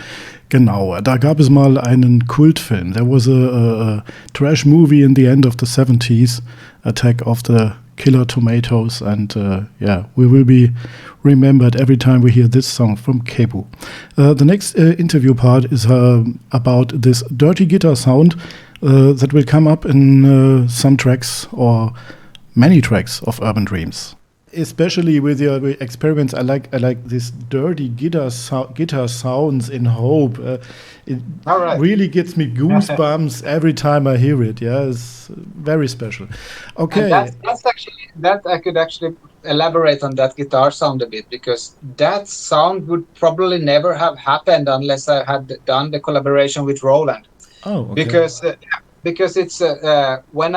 [SPEAKER 1] Genau, da gab es mal einen Kultfilm. There was a trash movie in the end of the 70s, Attack of the Killer Tomatoes, and we will be remembered every time we hear this song from KEBU. The next interview part is about this dirty guitar sound that will come up in some tracks or many tracks of Urban Dreams. Especially with your experiments, I like this dirty guitar sounds in Hope. It really gets me goosebumps every time I hear it. Yeah, it's very special. Okay,
[SPEAKER 2] and that's actually that I could actually elaborate on that guitar sound a bit, because that sound would probably never have happened unless I had done the collaboration with Roland.
[SPEAKER 1] Oh, okay.
[SPEAKER 2] Because it's when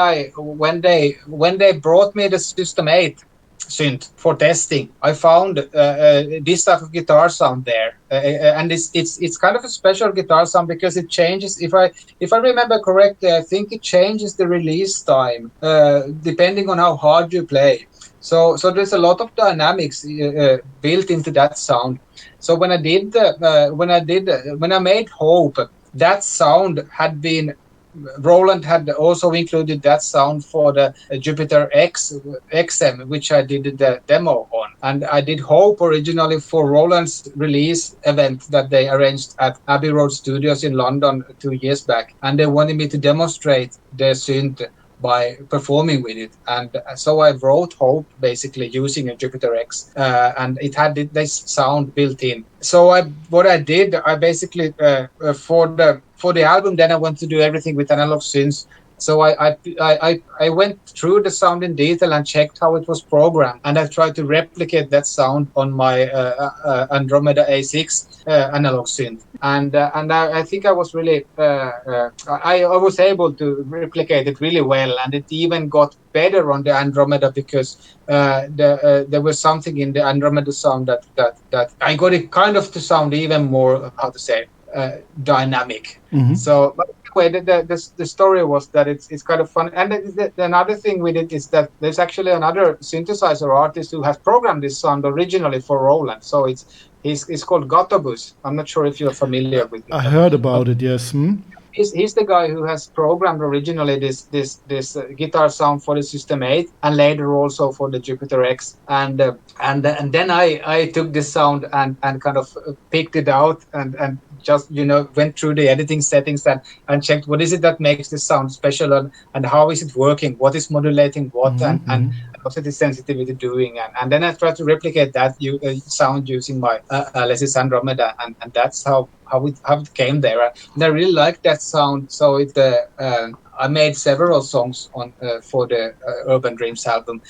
[SPEAKER 2] they brought me the System 8 synth for testing, I found this type of guitar sound there, and it's kind of a special guitar sound because it changes. If I remember correctly, I think it changes the release time depending on how hard you play. So there's a lot of dynamics built into that sound. So when I made Hope, that sound had been. Roland had also included that sound for the Jupiter XM, which I did the demo on. And I did Hope originally for Roland's release event that they arranged at Abbey Road Studios in London 2 years back. And they wanted me to demonstrate the synth by performing with it, and so I wrote Hope basically using a Jupiter X, and it had this sound built in. So I basically for the album, then I want to do everything with analog synths. So I went through the sound in detail and checked how it was programmed, and I tried to replicate that sound on my Andromeda A6 analog synth, and I think I was really I was able to replicate it really well, and it even got better on the Andromeda because there was something in the Andromeda sound that I got it kind of to sound even more, how to say, dynamic. Mm-hmm. So, but anyway, the story was that it's kind of fun. And another thing with it is that there's actually another synthesizer artist who has programmed this sound originally for Roland. So it's called Gotobus. I'm not sure if you're familiar with it.
[SPEAKER 1] I heard about it. Yes.
[SPEAKER 2] He's the guy who has programmed originally this guitar sound for the System 8 and later also for the Jupiter X. And then I took this sound and kind of picked it out and just went through the editing settings and checked what is it that makes this sound special and how is it working, what is modulating what, mm-hmm. and what's the sensitivity doing, and then I tried to replicate that sound using my Alesis Andromeda, and that's how it came there. And I really liked that sound, so I made several songs on for the Urban Dreams album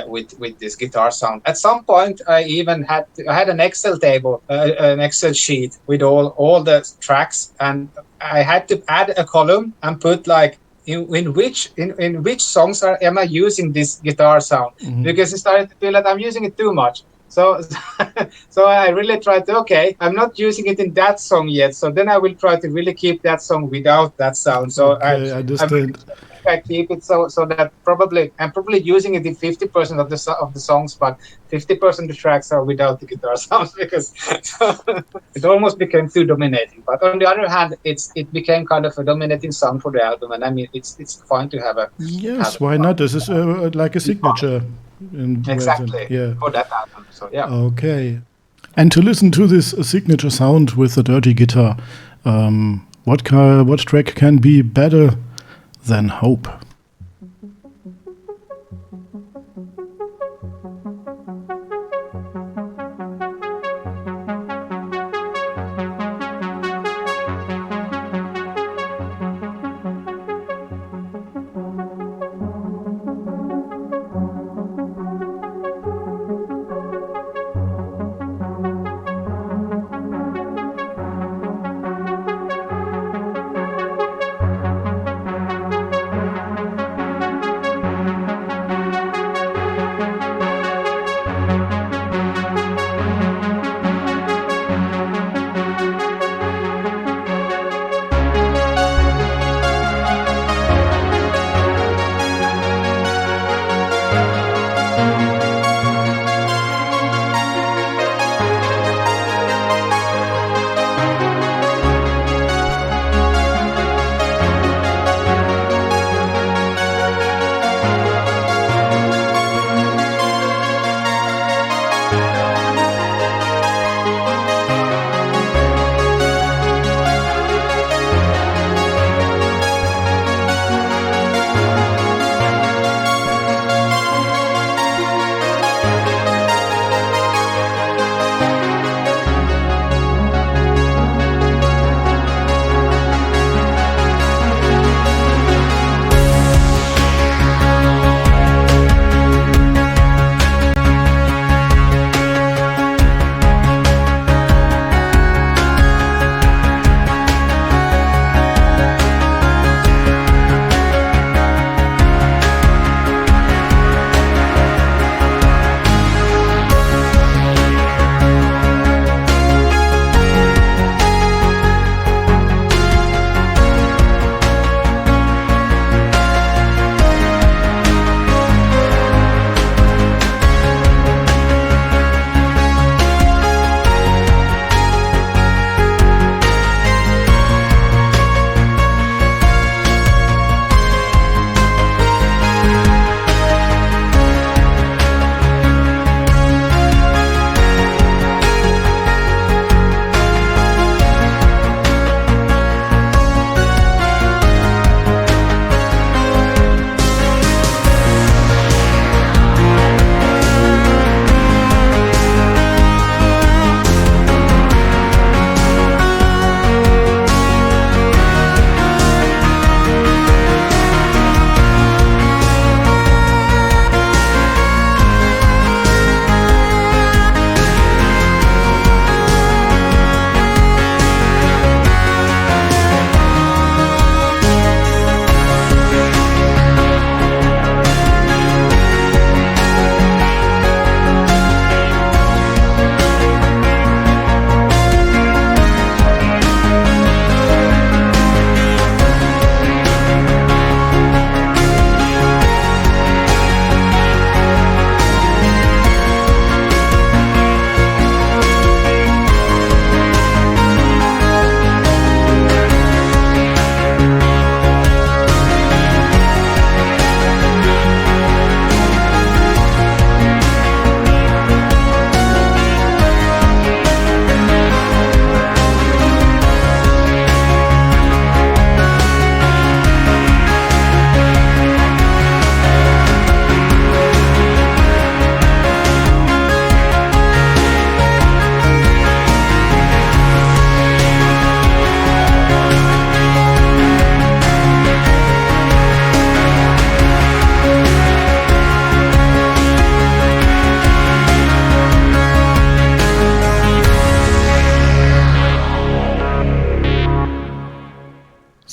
[SPEAKER 2] with this guitar sound. At some point, I even had an Excel table, an Excel sheet with all the tracks, and I had to add a column and put like in which songs am I using this guitar sound, mm-hmm. because it started to feel like I'm using it too much. So I really tried to, okay, I'm not using it in that song yet, so then I will try to really keep that song without that sound. So
[SPEAKER 1] okay, I understand.
[SPEAKER 2] I keep it so that I'm probably using it in 50% of the songs, but 50% of the tracks are without the guitar sounds because it almost became too dominating. But on the other hand, it became kind of a dominating sound for the album, and I mean it's fine to have a
[SPEAKER 1] why not? This is like a signature.
[SPEAKER 2] Exactly, for that album. So yeah.
[SPEAKER 1] Okay. And to listen to this signature sound with the dirty guitar, what track can be better than Hope?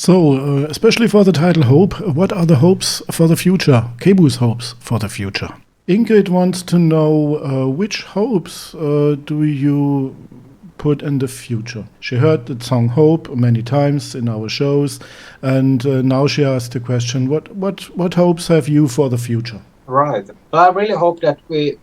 [SPEAKER 1] So, especially for the title Hope, what are the hopes for the future? KEBU's hopes for the future. Ingrid wants to know which hopes do you put in the future? She heard the song Hope many times in our shows, and now she asked the question, what hopes have you for the future?
[SPEAKER 2] Right. Well, I really hope that we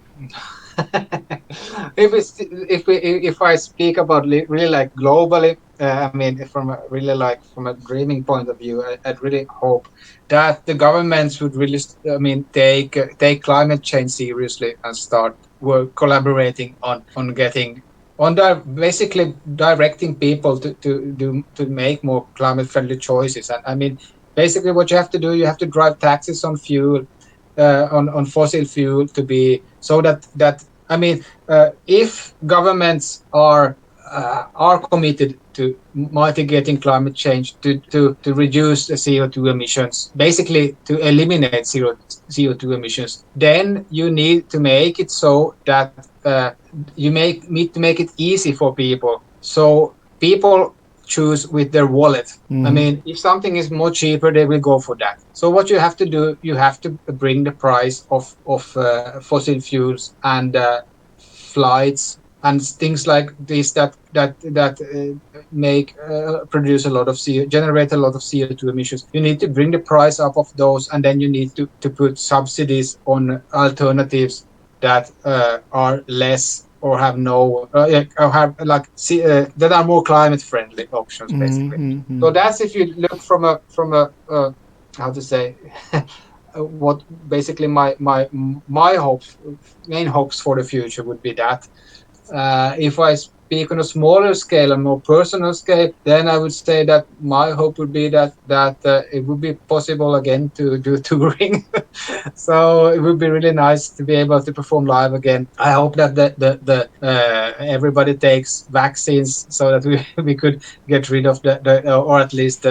[SPEAKER 2] if I speak about really like globally, I mean, from a really like from a dreaming point of view, I'd really hope that the governments would really, I mean, take climate change seriously and start collaborating on getting basically directing people to make more climate friendly choices. And I mean, basically, what you have to do, you have to drive taxes on fuel. On fossil fuel to be so that I mean, if governments are committed to mitigating climate change, to reduce the CO2 emissions, basically to eliminate CO2 emissions, then you need to make it so that you need to make it easy for people. So people choose with their wallet. I mean, if something is more cheaper, they will go for that. So what you have to do, you have to bring the price of fossil fuels and flights and things like this that make produce a lot of generate a lot of CO2 emissions. You need to bring the price up of those, and then you need to put subsidies on alternatives that are less or have no or have like that are more climate friendly options basically. So that's if you look from a how to say what basically my hopes, main hopes for the future would be that if I speak on a smaller scale, a more personal scale, then I would say that my hope would be that it would be possible again to do touring. So it would be really nice to be able to perform live again. I hope that the everybody takes vaccines so that we could get rid of or at least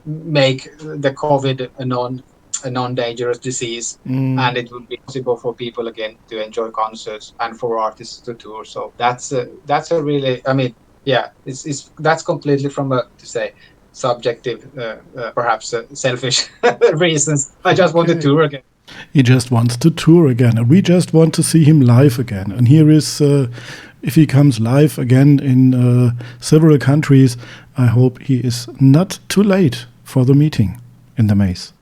[SPEAKER 2] make the COVID a non-dangerous disease, and it would be possible for people again to enjoy concerts and for artists to tour. So that's a really, I mean, yeah, that's completely from a subjective, perhaps selfish reasons. I just want to tour again.
[SPEAKER 1] He just wants to tour again, and we just want to see him live again. And here is, if he comes live again in several countries, I hope he is not too late for the meeting in the maze.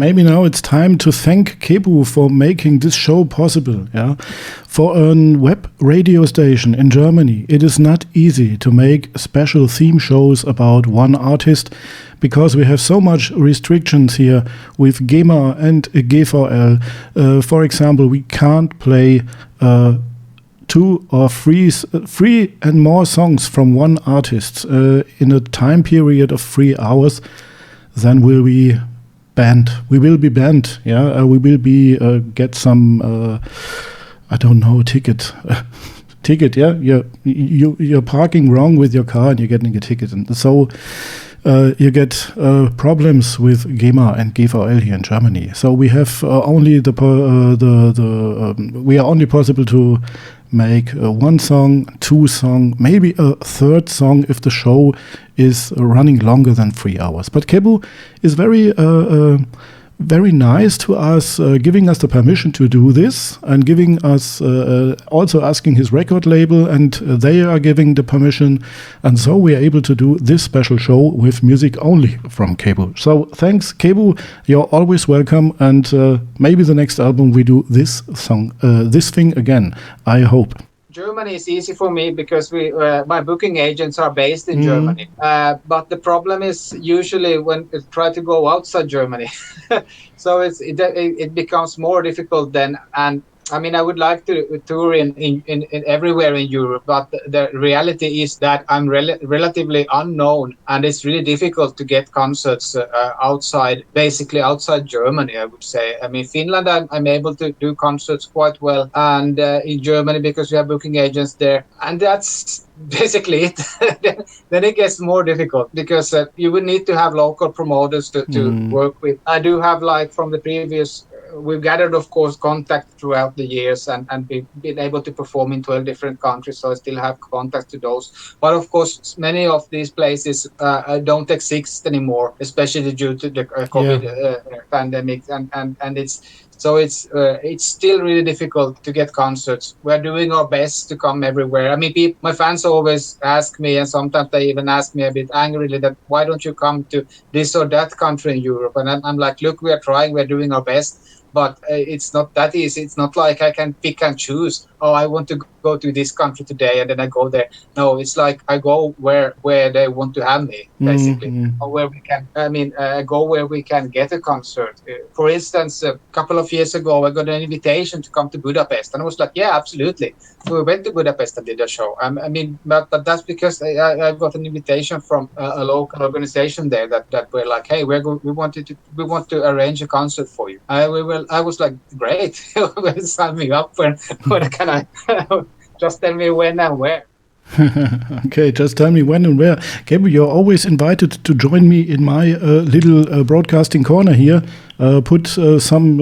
[SPEAKER 1] maybe now it's time to thank KEBU for making this show possible. Yeah, for a web radio station in Germany, it is not easy to make special theme shows about one artist because we have so much restrictions here with GEMA and GVL. For example, we can't play 2 or 3 and more songs from one artist in a time period of 3 hours. Then we'll be banned. We will be banned. Yeah, we will be get some I don't know ticket. Ticket. Yeah, you're parking wrong with your car and you're getting a ticket, and so you get problems with GEMA and GVL here in Germany. So we have only we are only possible to make 1 song, 2 song, maybe a 3rd song if the show is running longer than 3 hours. But KEBU is very nice to us, giving us the permission to do this and giving us also asking his record label, and they are giving the permission, and so we are able to do this special show with music only from KEBU. So thanks, KEBU, you're always welcome, and maybe the next album we do this song, this thing again, I hope.
[SPEAKER 2] Germany is easy for me because my booking agents are based in Germany. But the problem is usually when you try to go outside Germany, so it becomes more difficult then. And I mean, I would like to tour in everywhere in Europe, but the reality is that I'm relatively unknown, and it's really difficult to get concerts basically outside Germany, I would say. I mean, Finland, I'm able to do concerts quite well, and in Germany, because we have booking agents there, and that's basically it. Then it gets more difficult because you would need to have local promoters to work with. I do have, like, from the previous, we've gathered, of course, contact throughout the years and been able to perform in 12 different countries, so I still have contact to those. But of course, many of these places don't exist anymore, especially due to the COVID pandemic, and it's still really difficult to get concerts. We're doing our best to come everywhere. I mean, my fans always ask me, and sometimes they even ask me a bit angrily, that why don't you come to this or that country in Europe? And I'm like, look, we are trying, we're doing our best. But it's not that easy. It's not like I can pick and choose. Oh, I want to go to this country today, and then I go there. No, it's like I go where they want to have me, basically, or where we can. I mean, go where we can get a concert. For instance, a couple of years ago, I got an invitation to come to Budapest, and I was like, yeah, absolutely. So we went to Budapest and did a show. I mean, but that's because I got an invitation from a local organization there that were like, hey, we want to arrange a concert for you. I was like, great, sign me up. When can I? Just tell me when and where.
[SPEAKER 1] Okay, just tell me when and where. KEBU, you're always invited to join me in my little broadcasting corner here. Put some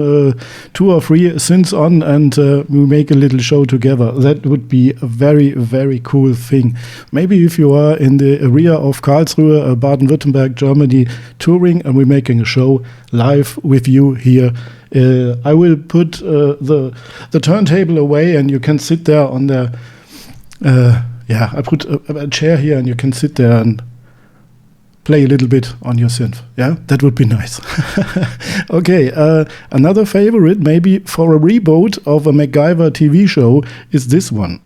[SPEAKER 1] 2 or 3 synths on, and we make a little show together. That would be a very, very cool thing. Maybe if you are in the area of Karlsruhe, Baden-Württemberg, Germany, touring, and we're making a show live with you here. I will put the turntable away, and you can sit there on the. I put a chair here, and you can sit there and play a little bit on your synth. Yeah, that would be nice. Okay, another favorite, maybe for a reboot of a MacGyver TV show, is this one.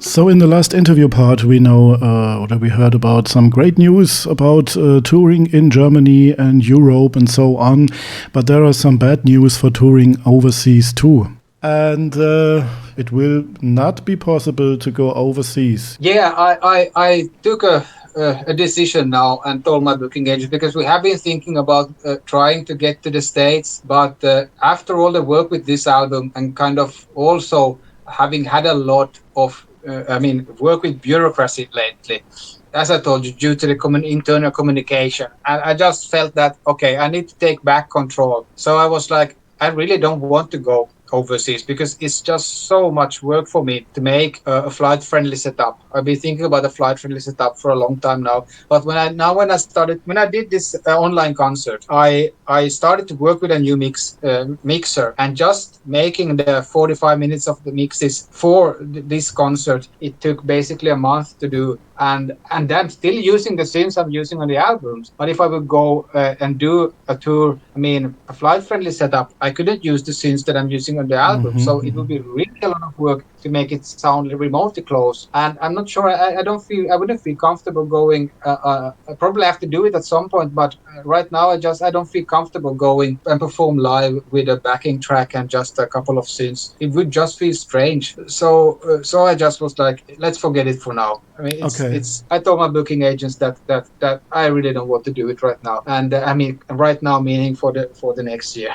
[SPEAKER 1] So in the last interview part, we know, or we heard about some great news about touring in Germany and Europe and so on. But there are some bad news for touring overseas too. And it will not be possible to go overseas.
[SPEAKER 2] Yeah, I took a decision now and told my booking agent, because we have been thinking about trying to get to the States. But after all the work with this album, and kind of also having had a lot of work with bureaucracy lately, as I told you, due to the internal communication, and I just felt that, okay, I need to take back control. So I was like, I really don't want to go overseas, because it's just so much work for me to make a flight friendly setup. I've been thinking about a flight friendly setup for a long time now. But when I did this online concert, I started to work with a new mixer, and just making the 45 minutes of the mixes for this concert, it took basically a month to do. And I'm still using the synths I'm using on the albums. But if I would go and do a tour, a flight friendly setup, I couldn't use the synths that I'm using on the album. So it would be really a lot of work to make it sound remotely close. And I'm not sure, I wouldn't feel comfortable going. I probably have to do it at some point, but right now I don't feel comfortable going and perform live with a backing track and just a couple of synths. It would just feel strange. So I just was like, let's forget it for now. I told my booking agents that I really don't want to do it right now. And right now meaning for the next year.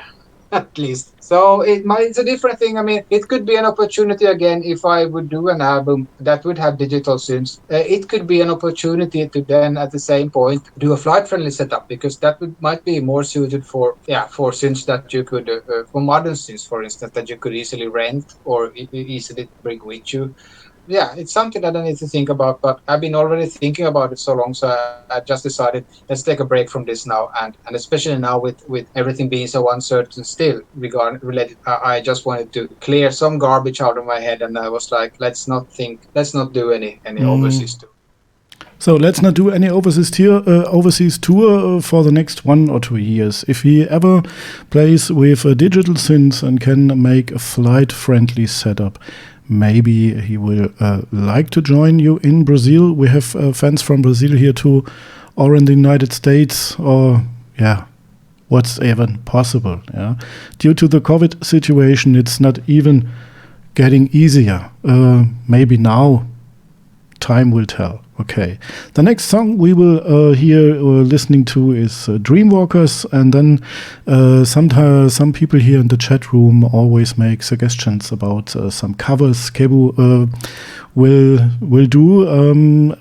[SPEAKER 2] At least. So it's a different thing. It could be an opportunity again if I would do an album that would have digital synths. It could be an opportunity to then at the same point do a flight friendly setup, because that might be more suited for synths that you could for modern synths, for instance, that you could easily rent or easily bring with you. Yeah, it's something that I need to think about, but I've been already thinking about it so long, so I just decided, let's take a break from this now, and especially now with everything being so uncertain still related, I just wanted to clear some garbage out of my head, and I was like, let's not do any overseas tour.
[SPEAKER 1] So let's not do any overseas tour for the next 1 or 2 years. If he ever plays with digital synths and can make a flight-friendly setup, maybe he will like to join you in Brazil. We have fans from Brazil here too, or in the United States, or what's even possible. Yeah, due to the COVID situation, it's not even getting easier. Maybe now, time will tell. Okay, the next song we will hear listening to is Dreamwalkers, and then sometimes some people here in the chat room always make suggestions about some covers KEBU will do.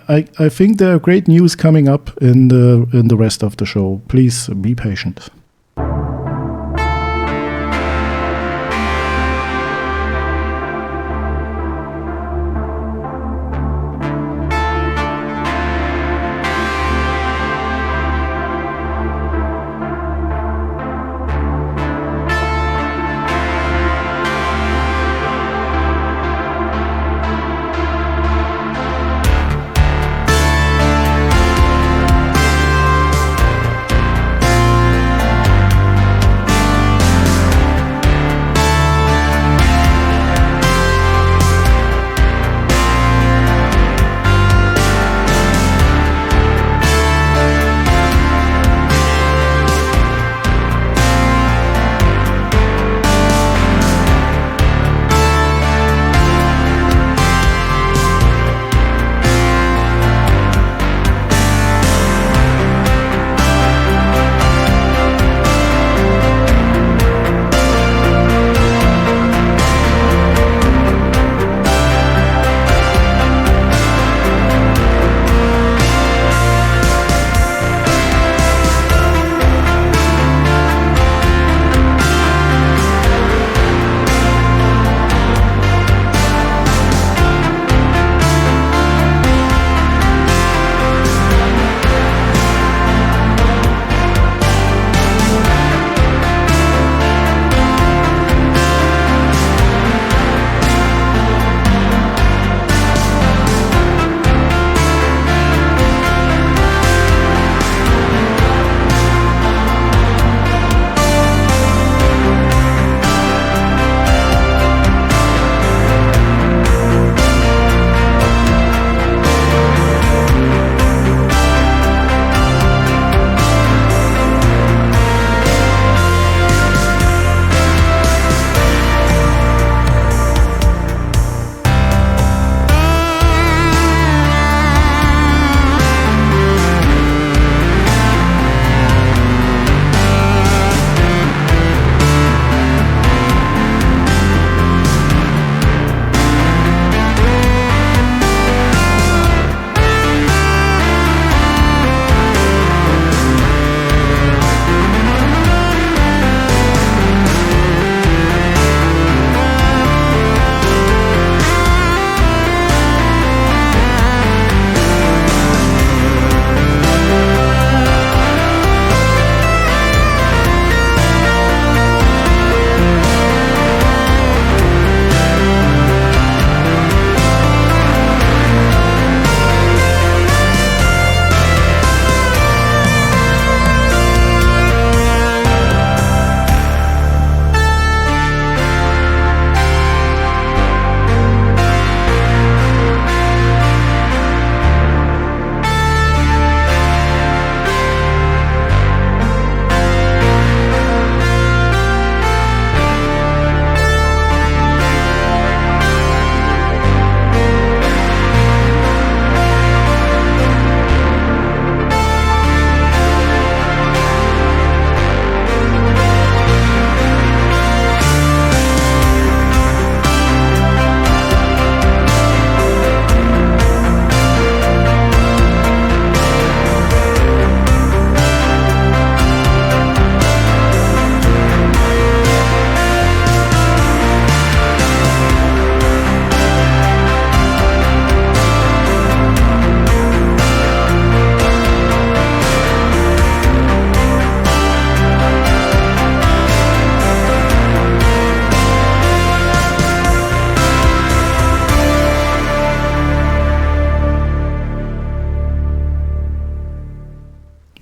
[SPEAKER 1] I think there are great news coming up in the rest of the show. Please be patient.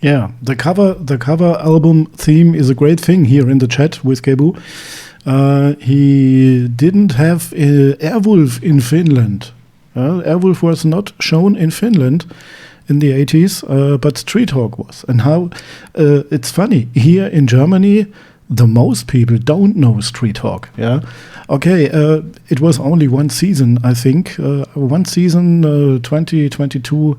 [SPEAKER 1] Yeah, the cover album theme is a great thing here in the chat with KEBU. He didn't have Airwolf in Finland. Airwolf was not shown in Finland in the 80s, but Street Hawk was. And how it's funny, here in Germany, the most people don't know Street Hawk. Yeah, okay, it was only one season, I think. One season, 22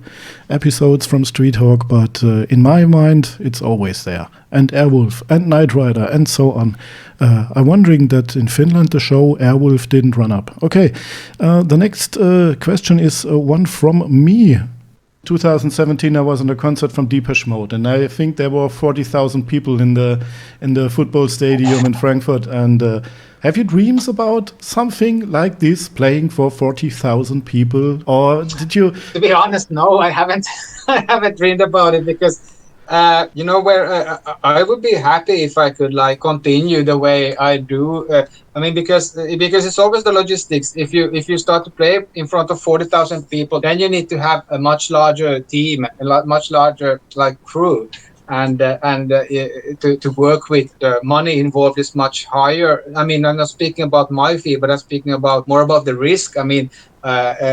[SPEAKER 1] episodes from Street Hawk, but in my mind, it's always there. And Airwolf and Knight Rider and so on. I'm wondering that in Finland the show Airwolf didn't run up. Okay, the next question is one from me. 2017, I was in a concert from Depeche Mode, and I think there were 40,000 people in the football stadium in Frankfurt. And have you dreams about something like this, playing for 40,000 people, or did you?
[SPEAKER 2] To be honest, no, I haven't. I haven't dreamed about it because. I would be happy if I could like continue the way I do. I mean, because it's always the logistics. If you start to play in front of 40,000 people, then you need to have a much larger team, much larger like crew, and to work with. The money involved is much higher. I mean, I'm not speaking about my fee, but I'm speaking more about the risk. I mean.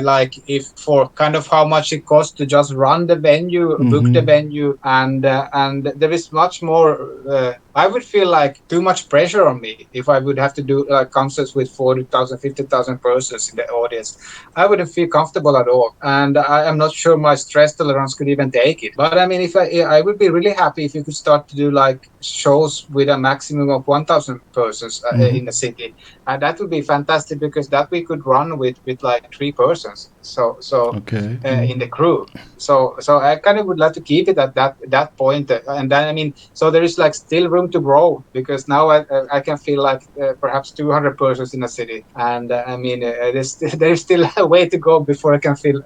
[SPEAKER 2] Like if for kind of how much it costs to just run the venue, book the venue, and there is much more. I would feel like too much pressure on me if I would have to do like concerts with 40,000, 50,000 persons in the audience. I wouldn't feel comfortable at all, and I am not sure my stress tolerance could even take it. But I mean, if I would be really happy if you could start to do like shows with a maximum of 1,000 persons in the city, and that would be fantastic because that we could run with like 3 persons. So
[SPEAKER 1] okay.
[SPEAKER 2] In the crew. So I kind of would like to keep it at that point, and then I mean, so there is like still room to grow because now I can feel like perhaps 200 persons in a city, and I mean there is still a way to go before I can fill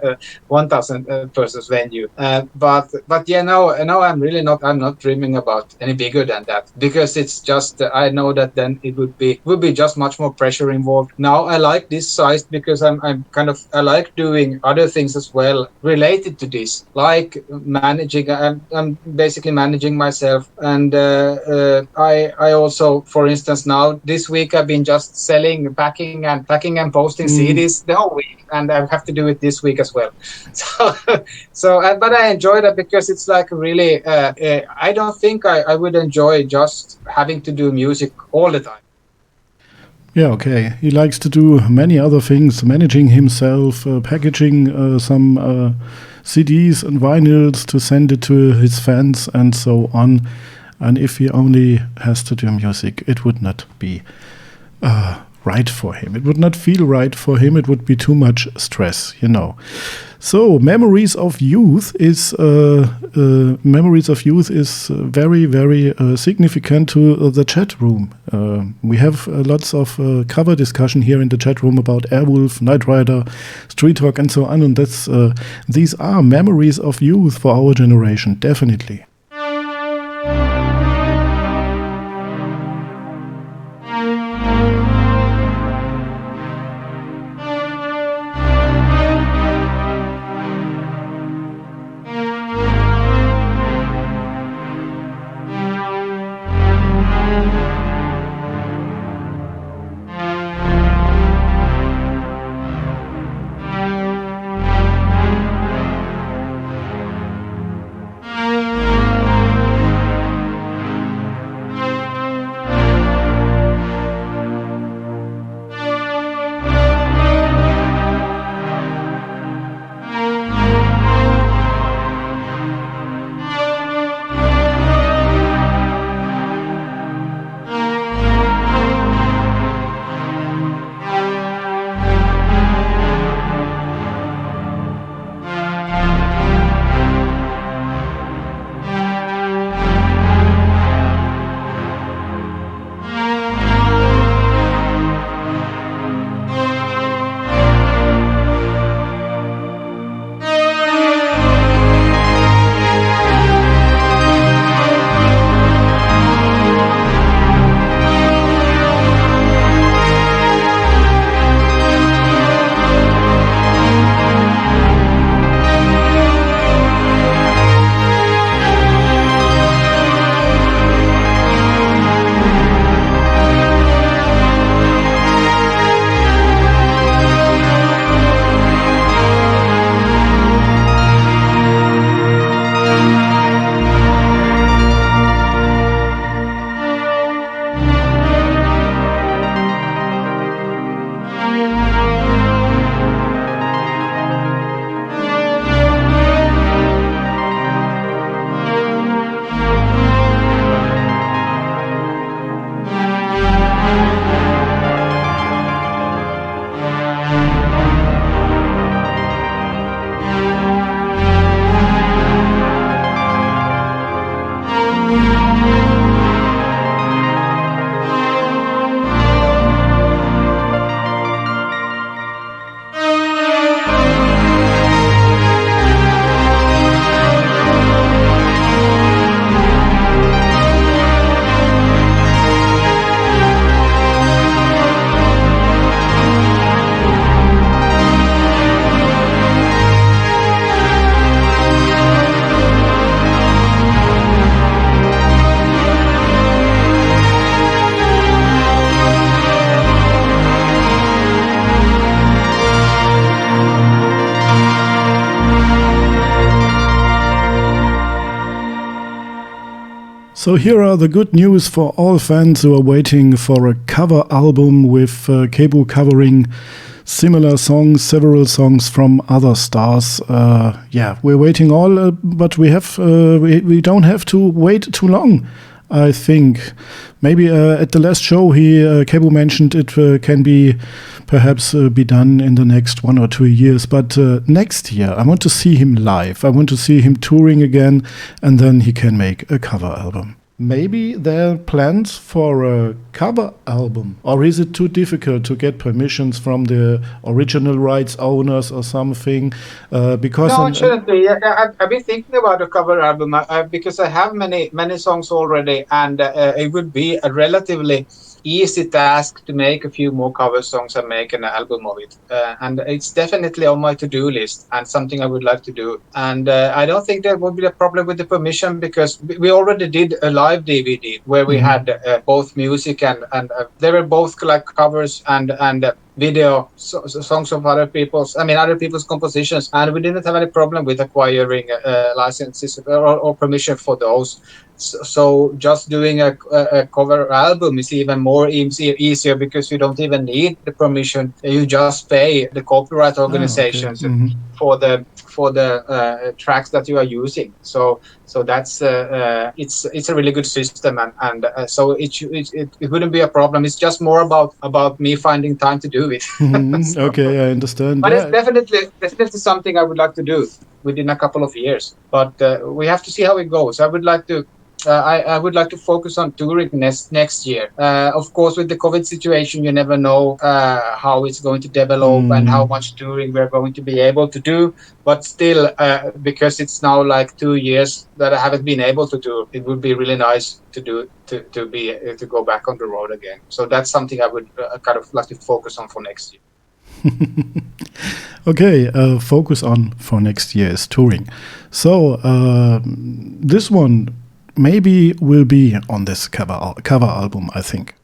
[SPEAKER 2] 1,000 persons venue. But yeah, no, I'm not dreaming about any bigger than that because it's just I know that then it would be just much more pressure involved. Now I like this size because I'm kind of I like doing other things as well related to this, like managing. I'm basically managing myself, and I also, for instance, now this week I've been just selling, packing and posting CDs the whole week, and I have to do it this week as well. But I enjoy that because it's like really. I don't think I would enjoy just having to do music all the time.
[SPEAKER 1] Yeah, okay. He likes to do many other things, managing himself, packaging some CDs and vinyls to send it to his fans and so on. And if he only has to do music, it would not be right for him. It would not feel right for him. It would be too much stress, you know. So memories of youth is very, very significant to the chat room. We have lots of cover discussion here in the chat room about Airwolf, Knight Rider, Street Hawk, and so on. And these are memories of youth for our generation, definitely. So here are the good news for all fans who are waiting for a cover album with KEBU covering similar songs, several songs from other stars. We're waiting all, but we don't have to wait too long. I think maybe at the last show KEBU mentioned it can be perhaps be done in the next 1 or 2 years. But next year, I want to see him live. I want to see him touring again, and then he can make a cover album. Maybe there are plans for a cover album, or is it too difficult to get permissions from the original rights owners or something? Because
[SPEAKER 2] no, it shouldn't be. I've been thinking about a cover album because I have many songs already, and it would be a relatively easy task to make a few more cover songs and make an album of it. And it's definitely on my to-do list and something I would like to do. And I don't think there would be a problem with the permission because we already did a live DVD where we had both music and they were both like covers and video songs of other people's compositions, and we didn't have any problem with acquiring licenses or permission for those. So just doing a cover album is even more easier because you don't even need the permission. You just pay the copyright organizations for the tracks that you are using. So that's it's a really good system, and so it wouldn't be a problem. It's just more about me finding time to do it.
[SPEAKER 1] Okay, I understand.
[SPEAKER 2] But it's definitely something I would like to do within a couple of years. But we have to see how it goes. I would like to. I would like to focus on touring next year. Of course, with the COVID situation, you never know how it's going to develop and how much touring we're going to be able to do. But still, because it's now like 2 years that I haven't been able to do, it would be really nice to do to go back on the road again. So that's something I would kind of like to focus on for next year.
[SPEAKER 1] Okay, focus on for next year is touring. So this one maybe will be on this cover album, I think.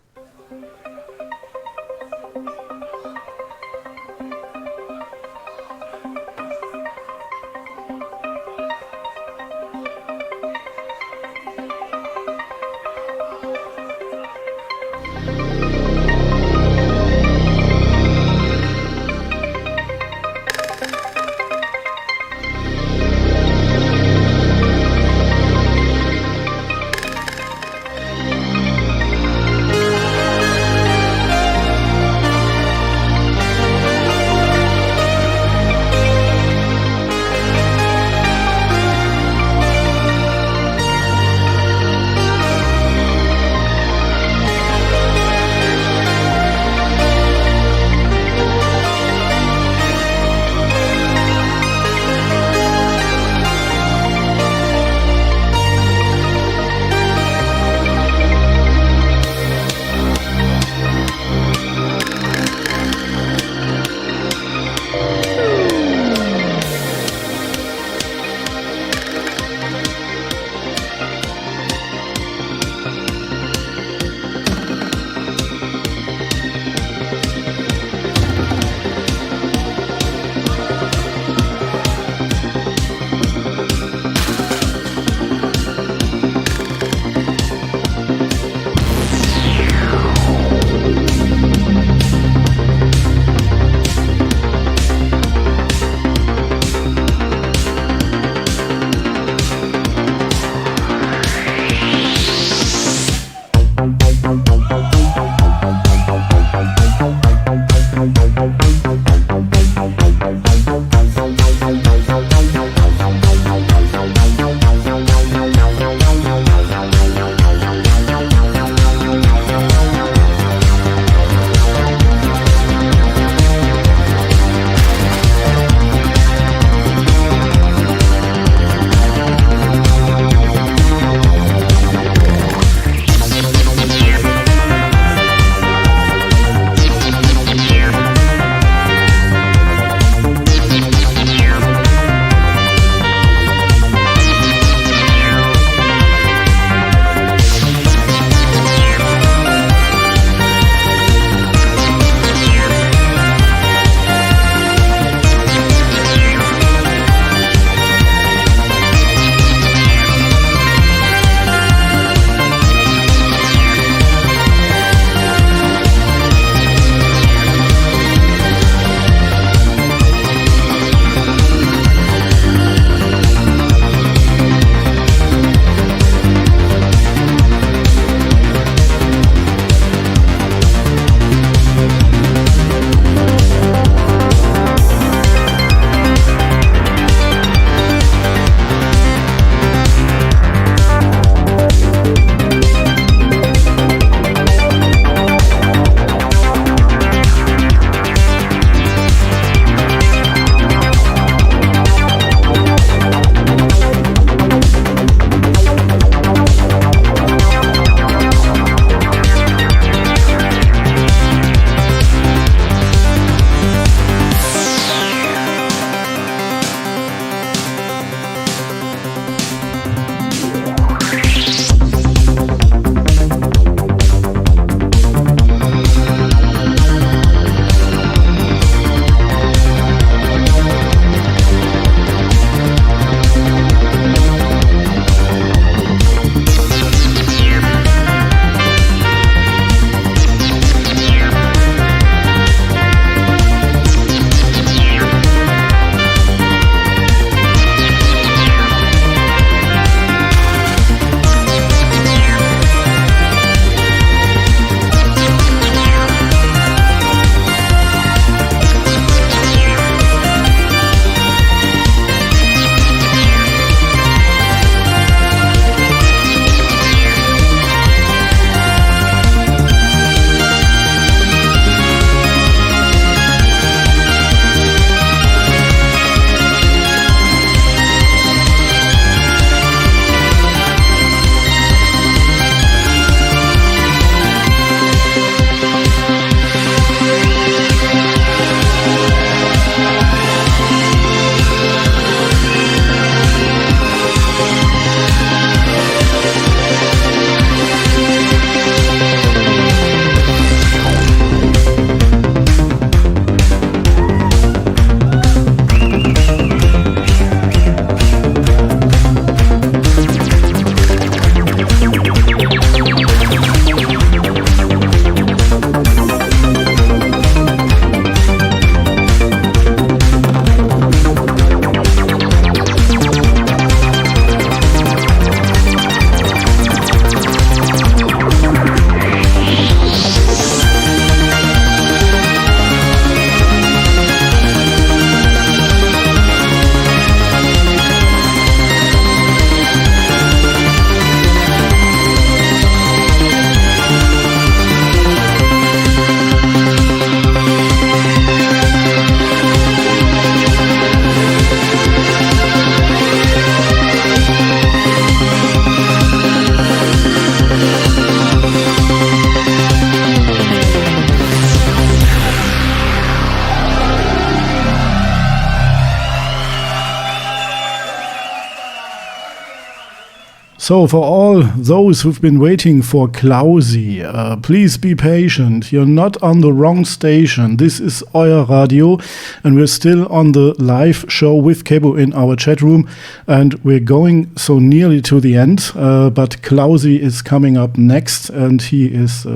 [SPEAKER 1] So for all those who've been waiting for Klausi, please be patient. You're not on the wrong station. This is Euer Radio, and we're still on the live show with KEBU in our chat room, and we're going so nearly to the end, but Klausi is coming up next, and he is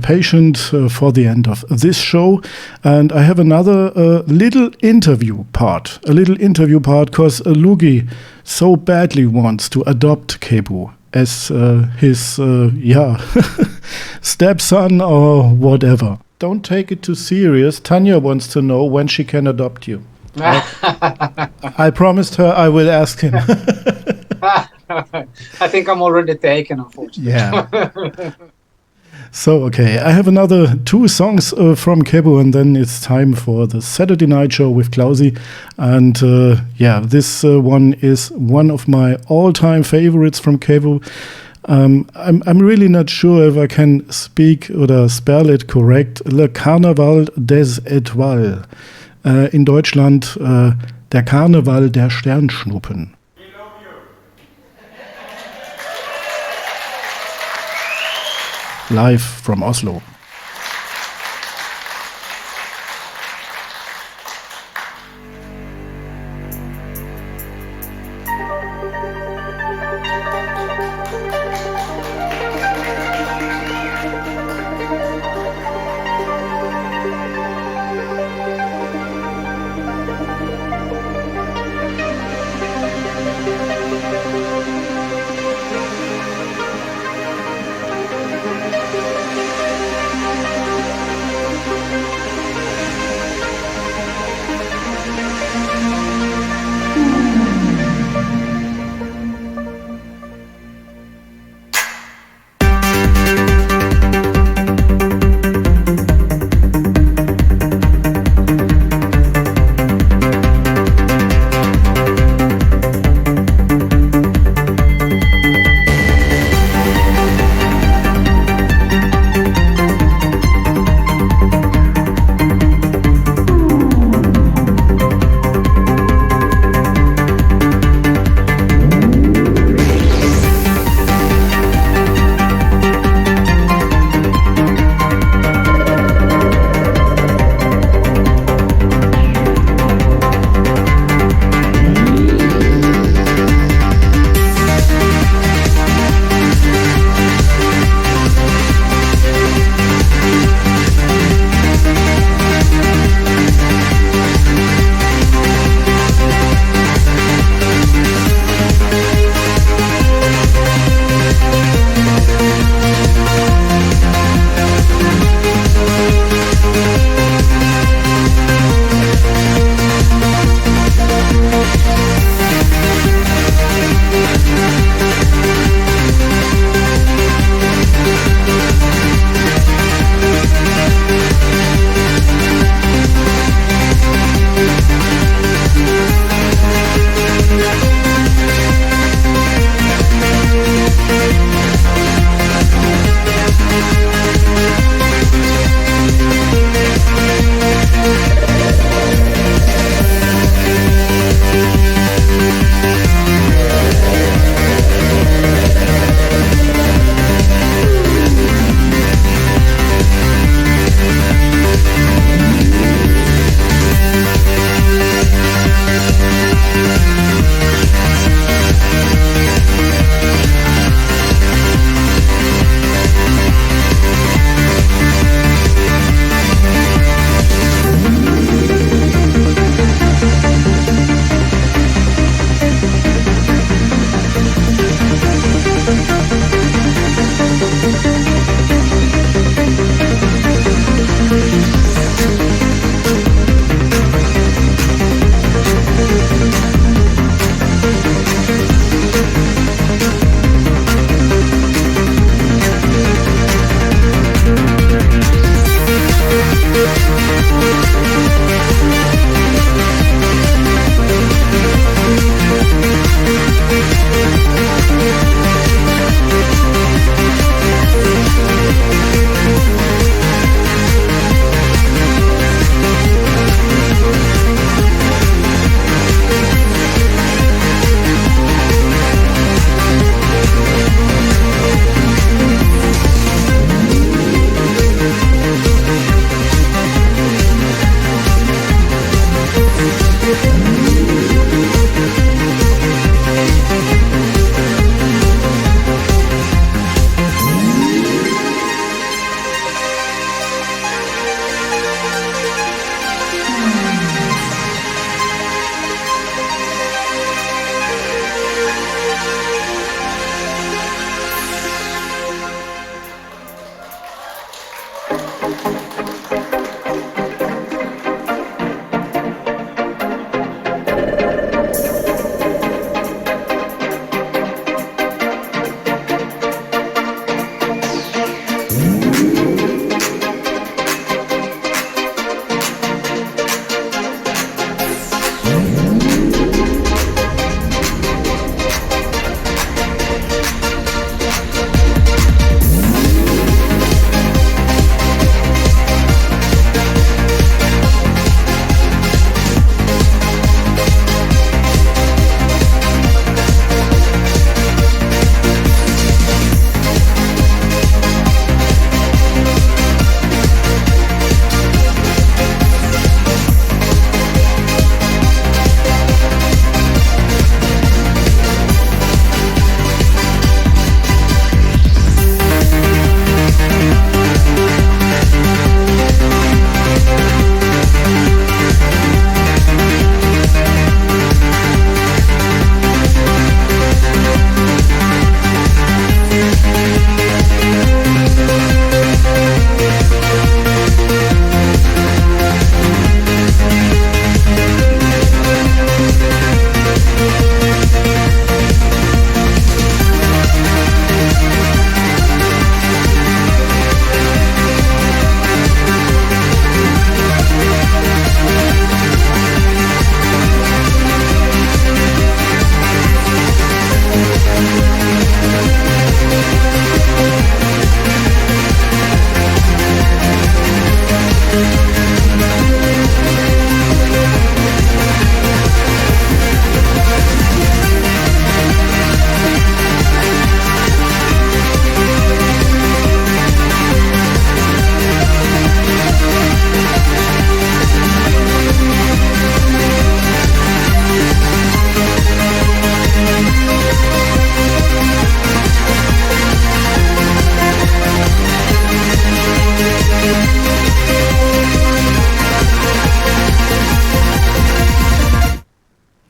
[SPEAKER 1] patient for the end of this show. And I have another little interview part because Lugi so badly wants to adopt KEBU as his stepson or whatever. Don't take it too serious. Tanya wants to know when she can adopt you. I promised her I will ask him.
[SPEAKER 2] I think I'm already taken, unfortunately.
[SPEAKER 1] Yeah. So, okay, I have another 2 songs from KEBU, and then it's time for the Saturday Night Show with Klausi. And this one is one of my all-time favorites from KEBU. I'm really not sure if I can speak or spell it correct. Le Carnaval des Étoiles. In Deutschland der Karneval der Sternschnuppen. Live from Oslo.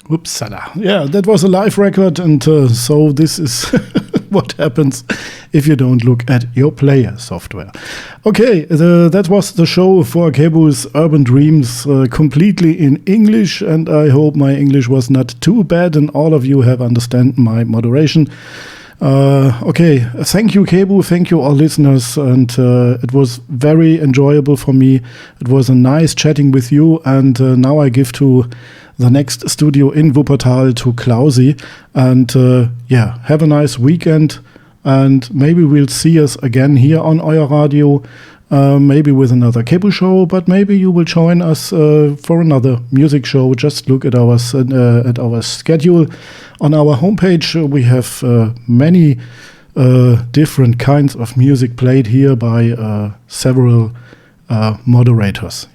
[SPEAKER 1] Upsala. Yeah, that was a live record, and so this is what happens if you don't look at your player software. Okay, that was the show for KEBU's Urban Dreams, completely in English, and I hope my English was not too bad and all of you have understand my moderation. Okay, thank you, KEBU, thank you, all listeners, and it was very enjoyable for me. It was a nice chatting with you, and now I give to the next studio in Wuppertal to Klausi, and yeah, have a nice weekend, and maybe we'll see us again here on Euer Radio, maybe with another KEBU show, but maybe you will join us for another music show. Just look at our schedule. On our homepage, we have many different kinds of music played here by several moderators,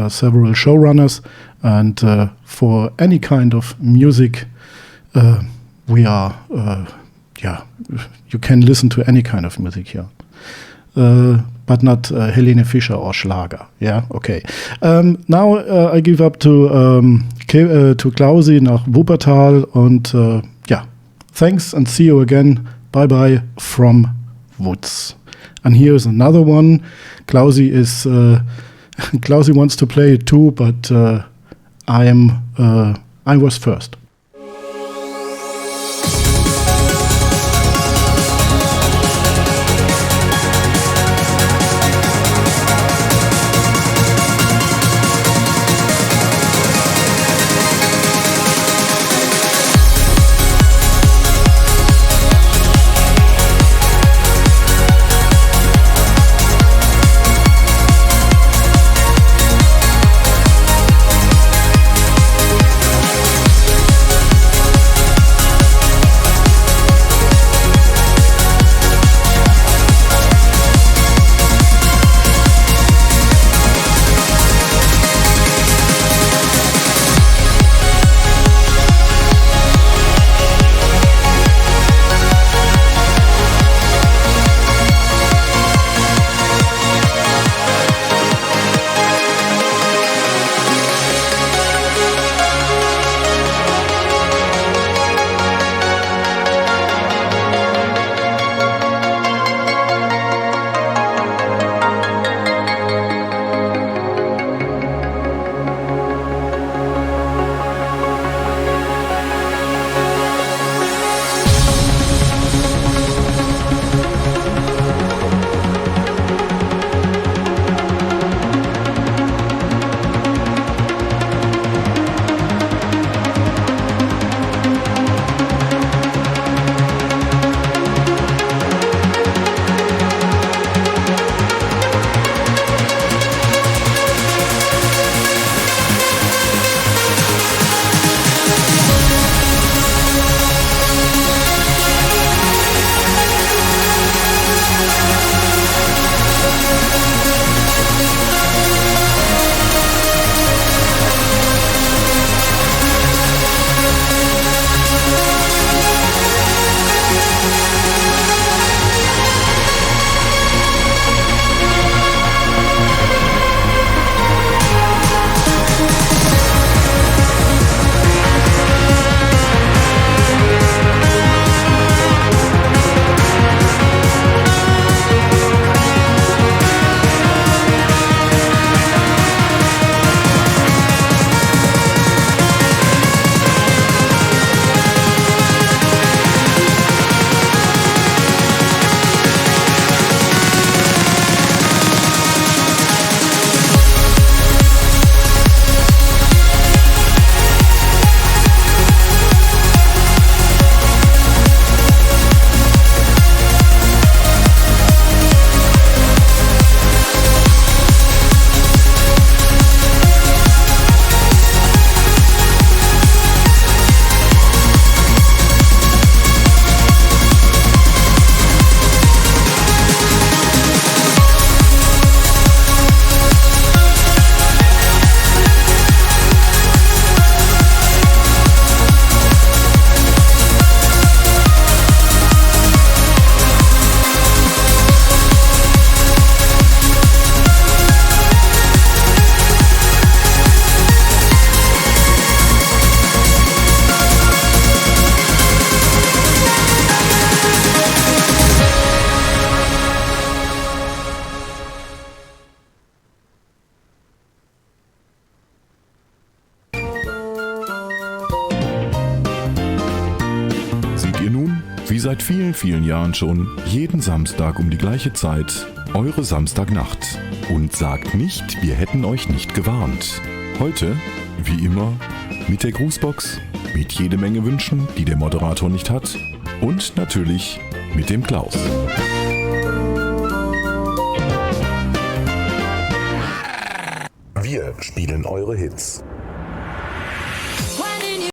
[SPEAKER 1] several showrunners, and for any kind of music, we are, you can listen to any kind of music here. But not Helene Fischer or Schlager. Yeah, okay. Now I give up to Klausi nach Wuppertal, and yeah, thanks and see you again. Bye bye from Woods. And here's another one. Klausi wants to play it too, but I was first.
[SPEAKER 3] wie seit vielen, vielen Jahren schon, jeden Samstag um die gleiche Zeit, eure Samstagnacht. Und sagt nicht, wir hätten euch nicht gewarnt. Heute, wie immer, mit der Grußbox, mit jede Menge Wünschen, die der Moderator nicht hat, und natürlich mit dem Klaus. Wir spielen eure Hits.